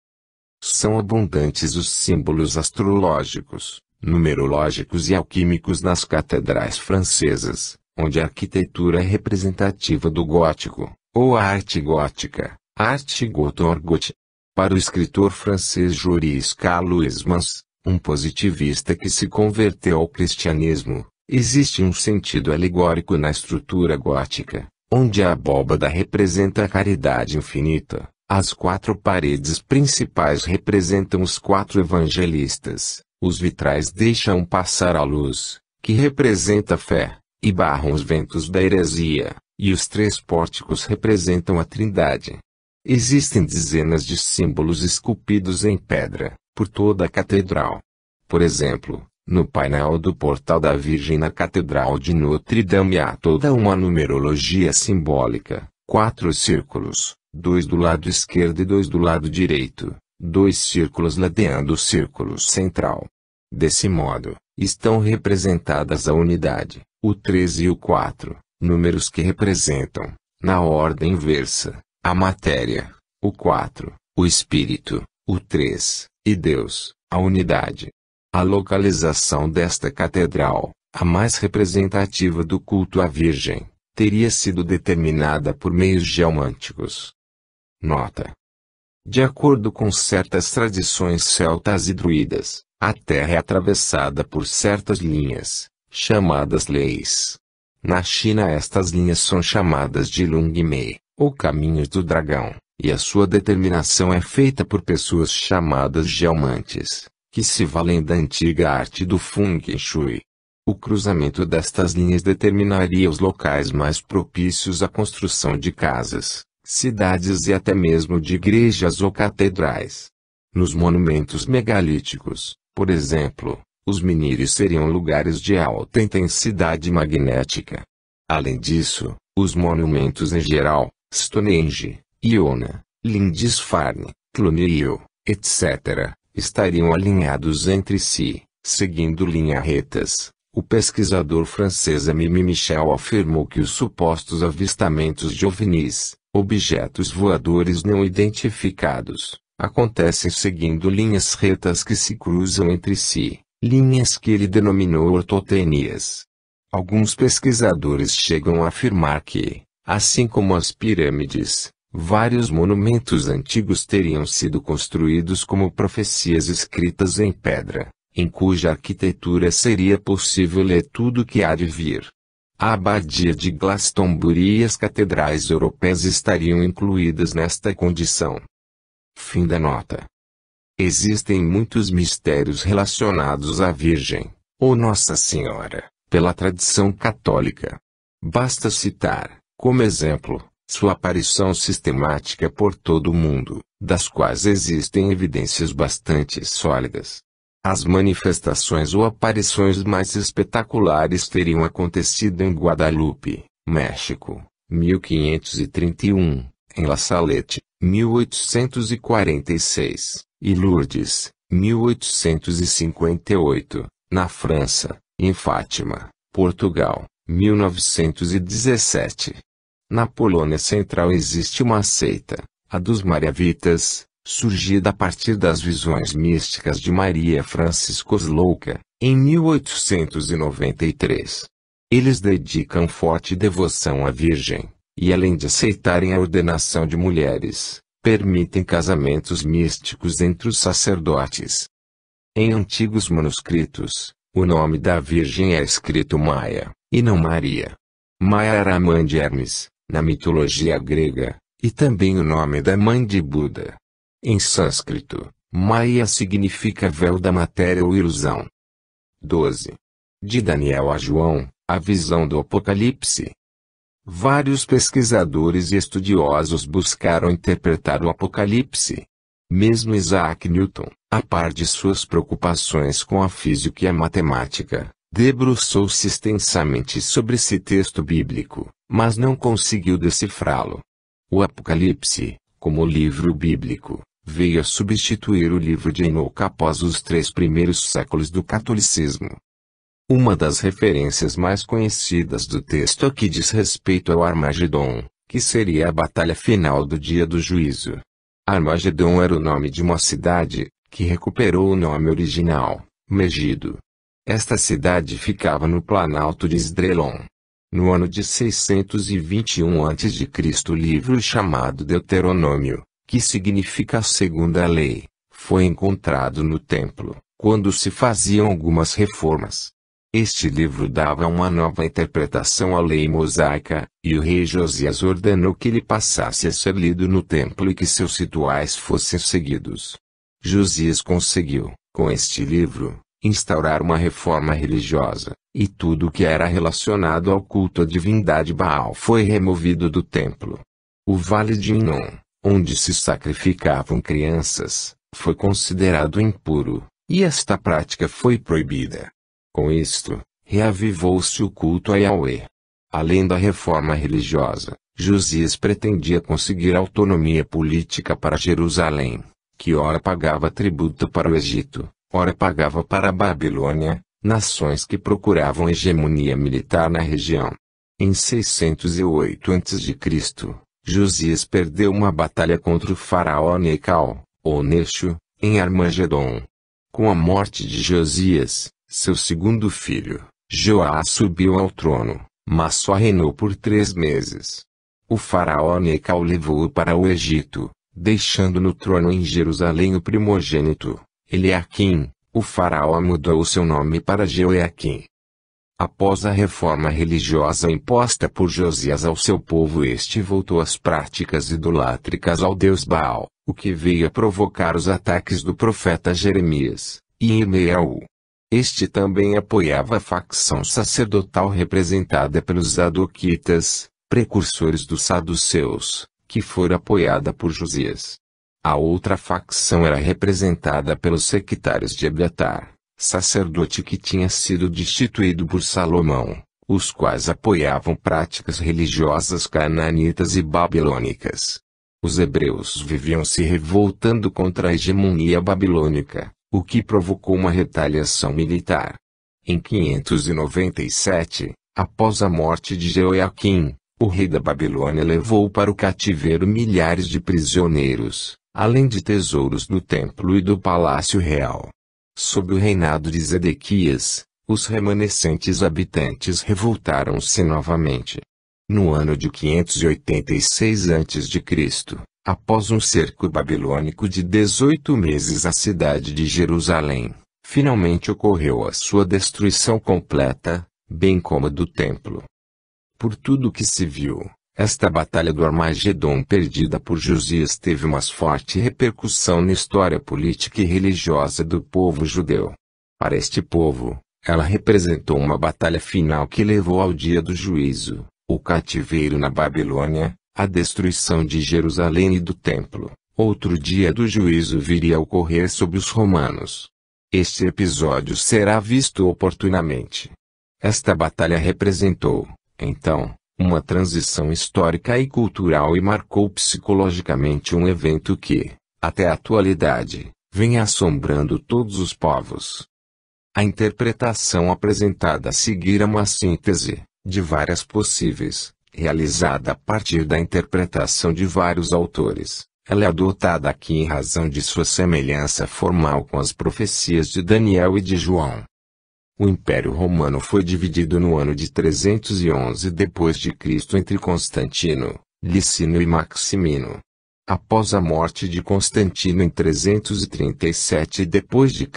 São abundantes os símbolos astrológicos, numerológicos e alquímicos nas catedrais francesas, onde a arquitetura é representativa do gótico, ou a arte gótica, arte gotorgote. Para o escritor francês Joris Caluismans, um positivista que se converteu ao cristianismo, existe um sentido alegórico na estrutura gótica, onde a abóbada representa a caridade infinita, as quatro paredes principais representam os quatro evangelistas, os vitrais deixam passar a luz, que representa a fé, e barram os ventos da heresia, e os três pórticos representam a Trindade. Existem dezenas de símbolos esculpidos em pedra, por toda a catedral. Por exemplo, no painel do Portal da Virgem na Catedral de Notre-Dame há toda uma numerologia simbólica, 4 círculos, 2 do lado esquerdo e 2 do lado direito, 2 círculos ladeando o círculo central. Desse modo, estão representadas a unidade, o 13 e o 4, números que representam, na ordem inversa, a matéria, o 4, o espírito, o 3, e Deus, a unidade. A localização desta catedral, a mais representativa do culto à Virgem, teria sido determinada por meios geomânticos. Nota: de acordo com certas tradições celtas e druidas, a Terra é atravessada por certas linhas, chamadas leis. Na China estas linhas são chamadas de Lungmei, ou Caminhos do Dragão, e a sua determinação é feita por pessoas chamadas geomantes, que se valem da antiga arte do Feng Shui. O cruzamento destas linhas determinaria os locais mais propícios à construção de casas, cidades e até mesmo de igrejas ou catedrais. Nos monumentos megalíticos, por exemplo, os menires seriam lugares de alta intensidade magnética. Além disso, os monumentos em geral, Stonehenge, Iona, Lindisfarne, Cluniac, etc., estariam alinhados entre si, seguindo linhas retas. O pesquisador francês Mimi Michel afirmou que os supostos avistamentos de OVNIs, objetos voadores não identificados, acontecem seguindo linhas retas que se cruzam entre si, linhas que ele denominou ortotenias. Alguns pesquisadores chegam a afirmar que, assim como as pirâmides, vários monumentos antigos teriam sido construídos como profecias escritas em pedra, em cuja arquitetura seria possível ler tudo o que há de vir. A abadia de Glastonbury e as catedrais europeias estariam incluídas nesta condição. Fim da nota. Existem muitos mistérios relacionados à Virgem, ou Nossa Senhora, pela tradição católica. Basta citar, como exemplo, sua aparição sistemática por todo o mundo, das quais existem evidências bastante sólidas. As manifestações ou aparições mais espetaculares teriam acontecido em Guadalupe, México, 1531, em La Salette, 1846, e Lourdes, 1858, na França, em Fátima, Portugal, 1917. Na Polônia Central existe uma seita, a dos Mariavitas, surgida a partir das visões místicas de Maria Franciscoslouka, em 1893. Eles dedicam forte devoção à Virgem, e além de aceitarem a ordenação de mulheres, permitem casamentos místicos entre os sacerdotes. Em antigos manuscritos, o nome da Virgem é escrito Maia, e não Maria. Maia era a mãe de Hermes, na mitologia grega, e também o nome da mãe de Buda. Em sânscrito, Maya significa véu da matéria ou ilusão. 12. De Daniel a João, a visão do Apocalipse. Vários pesquisadores e estudiosos buscaram interpretar o Apocalipse. Mesmo Isaac Newton, a par de suas preocupações com a física e a matemática, debruçou-se extensamente sobre esse texto bíblico, mas não conseguiu decifrá-lo. O Apocalipse, como livro bíblico, veio a substituir o livro de Enoque após os 3 primeiros séculos do catolicismo. Uma das referências mais conhecidas do texto aqui diz respeito ao Armagedon, que seria a batalha final do dia do juízo. Armagedon era o nome de uma cidade, que recuperou o nome original, Megido. Esta cidade ficava no planalto de Esdrelon. No ano de 621 a.C., o livro chamado Deuteronômio, que significa a segunda lei, foi encontrado no templo, quando se faziam algumas reformas. Este livro dava uma nova interpretação à lei mosaica, e o rei Josias ordenou que ele passasse a ser lido no templo e que seus rituais fossem seguidos. Josias conseguiu, com este livro, instaurar uma reforma religiosa, e tudo o que era relacionado ao culto à divindade Baal foi removido do templo. O vale de Inom, onde se sacrificavam crianças, foi considerado impuro, e esta prática foi proibida. Com isto, reavivou-se o culto a Yahweh. Além da reforma religiosa, Josias pretendia conseguir autonomia política para Jerusalém, que ora pagava tributo para o Egito, ora pagava para a Babilônia, nações que procuravam hegemonia militar na região. Em 608 a.C., Josias perdeu uma batalha contra o faraó Necal, ou Nexo, em Armagedon. Com a morte de Josias, seu segundo filho, Joás, subiu ao trono, mas só reinou por 3 meses. O faraó Necal levou-o para o Egito, deixando no trono em Jerusalém o primogênito, Eliaquim. O faraó mudou seu nome para Jeoiaquim. Após a reforma religiosa imposta por Josias ao seu povo, este voltou às práticas idolátricas ao deus Baal, o que veio a provocar os ataques do profeta Jeremias, e Irmeaú. Este também apoiava a facção sacerdotal representada pelos Zadoquitas, precursores dos saduceus, que fora apoiada por Josias. A outra facção era representada pelos sectários de Abiatar, sacerdote que tinha sido destituído por Salomão, os quais apoiavam práticas religiosas canaanitas e babilônicas. Os hebreus viviam se revoltando contra a hegemonia babilônica, o que provocou uma retaliação militar. Em 597, após a morte de Jeoiaquim, o rei da Babilônia levou para o cativeiro milhares de prisioneiros, além de tesouros do templo e do palácio real. Sob o reinado de Zedequias, os remanescentes habitantes revoltaram-se novamente. No ano de 586 a.C., após um cerco babilônico de 18 meses à cidade de Jerusalém, finalmente ocorreu a sua destruição completa, bem como a do templo. Por tudo que se viu, esta batalha do Armagedon perdida por Josias teve uma forte repercussão na história política e religiosa do povo judeu. Para este povo, ela representou uma batalha final que levou ao dia do juízo, o cativeiro na Babilônia, a destruição de Jerusalém e do templo. Outro dia do juízo viria a ocorrer sobre os romanos. Este episódio será visto oportunamente. Esta batalha representou, então, uma transição histórica e cultural e marcou psicologicamente um evento que, até a atualidade, vem assombrando todos os povos. A interpretação apresentada a seguir é uma síntese, de várias possíveis, realizada a partir da interpretação de vários autores. Ela é adotada aqui em razão de sua semelhança formal com as profecias de Daniel e de João. O Império Romano foi dividido no ano de 311 d.C. entre Constantino, Licínio e Maximino. Após a morte de Constantino em 337 d.C.,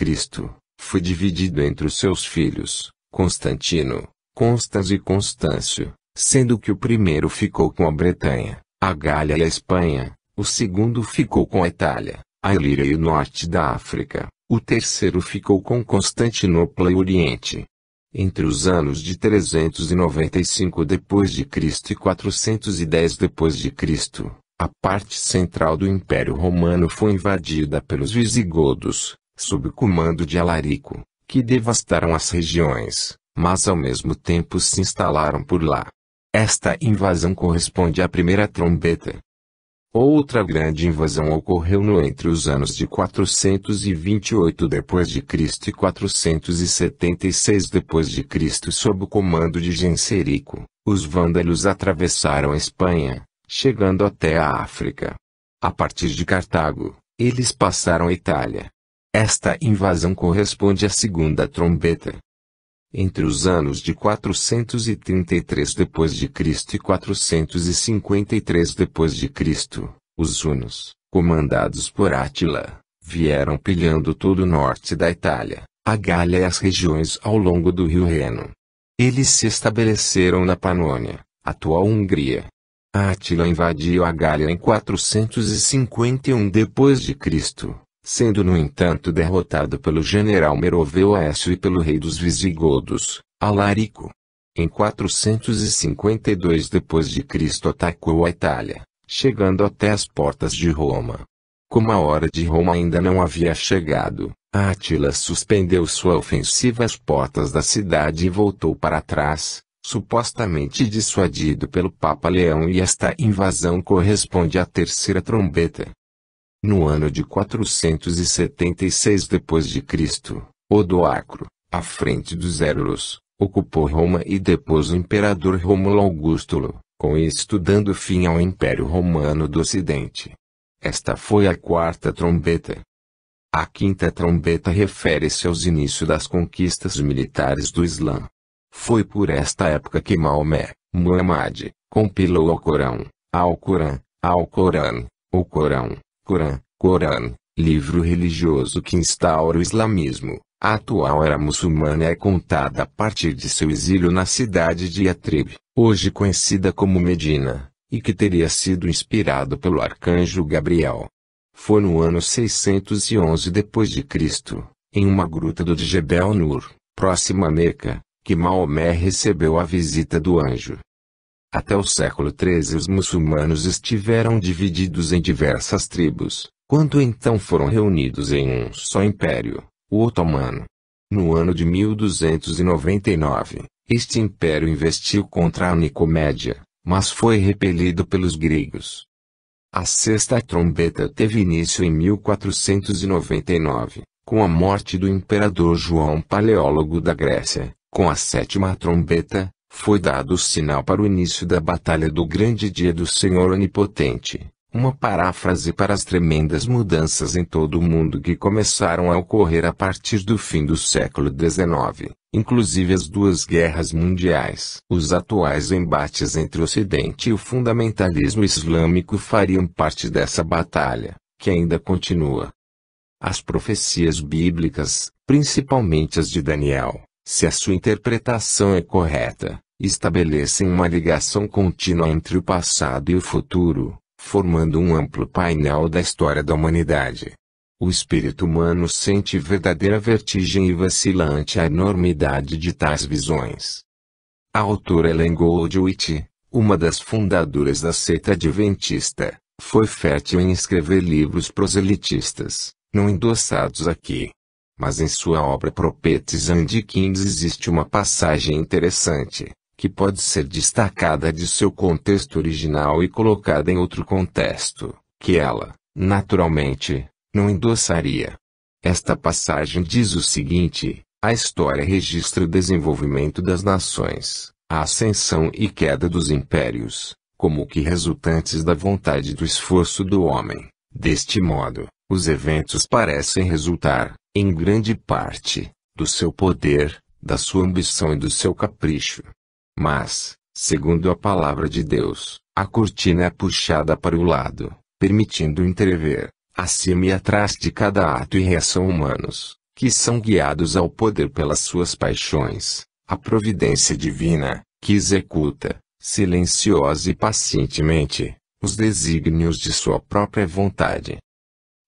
foi dividido entre os seus filhos, Constantino, Constans e Constâncio, sendo que o primeiro ficou com a Bretanha, a Gália e a Espanha, o segundo ficou com a Itália, a Ilíria e o norte da África. O terceiro ficou com Constantinopla e Oriente. Entre os anos de 395 d.C. e 410 d.C., a parte central do Império Romano foi invadida pelos visigodos, sob o comando de Alarico, que devastaram as regiões, mas ao mesmo tempo se instalaram por lá. Esta invasão corresponde à primeira trombeta. Outra grande invasão ocorreu entre os anos de 428 d.C. e 476 d.C. sob o comando de Genserico. Os vândalos atravessaram a Espanha, chegando até a África. A partir de Cartago, eles passaram a Itália. Esta invasão corresponde à segunda trombeta. Entre os anos de 433 d.C. e 453 d.C., os hunos, comandados por Átila, vieram pilhando todo o norte da Itália, a Gália e as regiões ao longo do rio Reno. Eles se estabeleceram na Panônia, atual Hungria. Átila invadiu a Gália em 451 d.C., sendo no entanto derrotado pelo general Meroveu Aécio e pelo rei dos visigodos, Alarico. Em 452 d.C. atacou a Itália, chegando até as portas de Roma. Como a hora de Roma ainda não havia chegado, Átila suspendeu sua ofensiva às portas da cidade e voltou para trás, supostamente dissuadido pelo Papa Leão, e esta invasão corresponde à terceira trombeta. No ano de 476 d.C., Odoacro, à frente dos Hérulos, ocupou Roma e depôs o imperador Rômulo Augustulo, com isto dando fim ao Império Romano do Ocidente. Esta foi a quarta trombeta. A quinta trombeta refere-se aos inícios das conquistas militares do Islã. Foi por esta época que Maomé, Muhammad, compilou o Corão, Alcorão, o Corão, Corão, livro religioso que instaura o islamismo. A atual era muçulmana é contada a partir de seu exílio na cidade de Yatrib, hoje conhecida como Medina, e que teria sido inspirado pelo arcanjo Gabriel. Foi no ano 611 d.C., em uma gruta do Jebel Nur, próximo a Meca, que Maomé recebeu a visita do anjo. Até o século XIII os muçulmanos estiveram divididos em diversas tribos, quando então foram reunidos em um só império, o Otomano. No ano de 1299, este império investiu contra a Nicomédia, mas foi repelido pelos gregos. A sexta trombeta teve início em 1499, com a morte do imperador João Paleólogo da Grécia. Com a sétima trombeta, foi dado o sinal para o início da Batalha do Grande Dia do Senhor Onipotente, uma paráfrase para as tremendas mudanças em todo o mundo que começaram a ocorrer a partir do fim do século XIX, inclusive as duas guerras mundiais. Os atuais embates entre o Ocidente e o fundamentalismo islâmico fariam parte dessa batalha, que ainda continua. As profecias bíblicas, principalmente as de Daniel, se a sua interpretação é correta, estabelecem uma ligação contínua entre o passado e o futuro, formando um amplo painel da história da humanidade. O espírito humano sente verdadeira vertigem e vacila ante a enormidade de tais visões. A autora Ellen Goldwyn, uma das fundadoras da seita adventista, foi fértil em escrever livros proselitistas, não endossados aqui. Mas em sua obra Prophets and Kings existe uma passagem interessante, que pode ser destacada de seu contexto original e colocada em outro contexto, que ela, naturalmente, não endossaria. Esta passagem diz o seguinte: a história registra o desenvolvimento das nações, a ascensão e queda dos impérios, como que resultantes da vontade e do esforço do homem. Deste modo, os eventos parecem resultar, em grande parte, do seu poder, da sua ambição e do seu capricho. Mas, segundo a palavra de Deus, a cortina é puxada para o lado, permitindo entrever, acima e atrás de cada ato e reação humanos, que são guiados ao poder pelas suas paixões, a providência divina, que executa, silenciosa e pacientemente, os desígnios de sua própria vontade.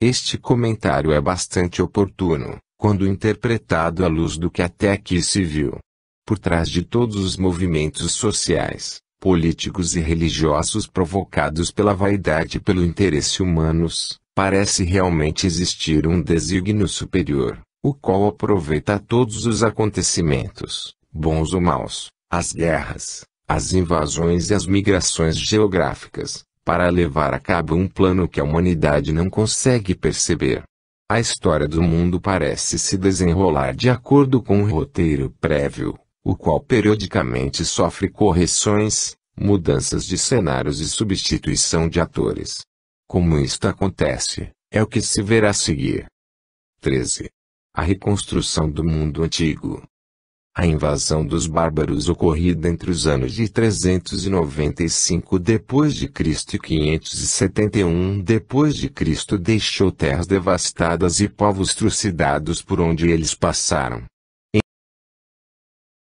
Este comentário é bastante oportuno, quando interpretado à luz do que até aqui se viu. Por trás de todos os movimentos sociais, políticos e religiosos provocados pela vaidade e pelo interesse humanos, parece realmente existir um desígnio superior, o qual aproveita todos os acontecimentos, bons ou maus, as guerras, as invasões e as migrações geográficas, para levar a cabo um plano que a humanidade não consegue perceber. A história do mundo parece se desenrolar de acordo com um roteiro prévio, o qual periodicamente sofre correções, mudanças de cenários e substituição de atores. Como isto acontece, é o que se verá a seguir. 13. A reconstrução do mundo antigo. A invasão dos bárbaros ocorrida entre os anos de 395 d.C. e 571 d.C. deixou terras devastadas e povos trucidados por onde eles passaram.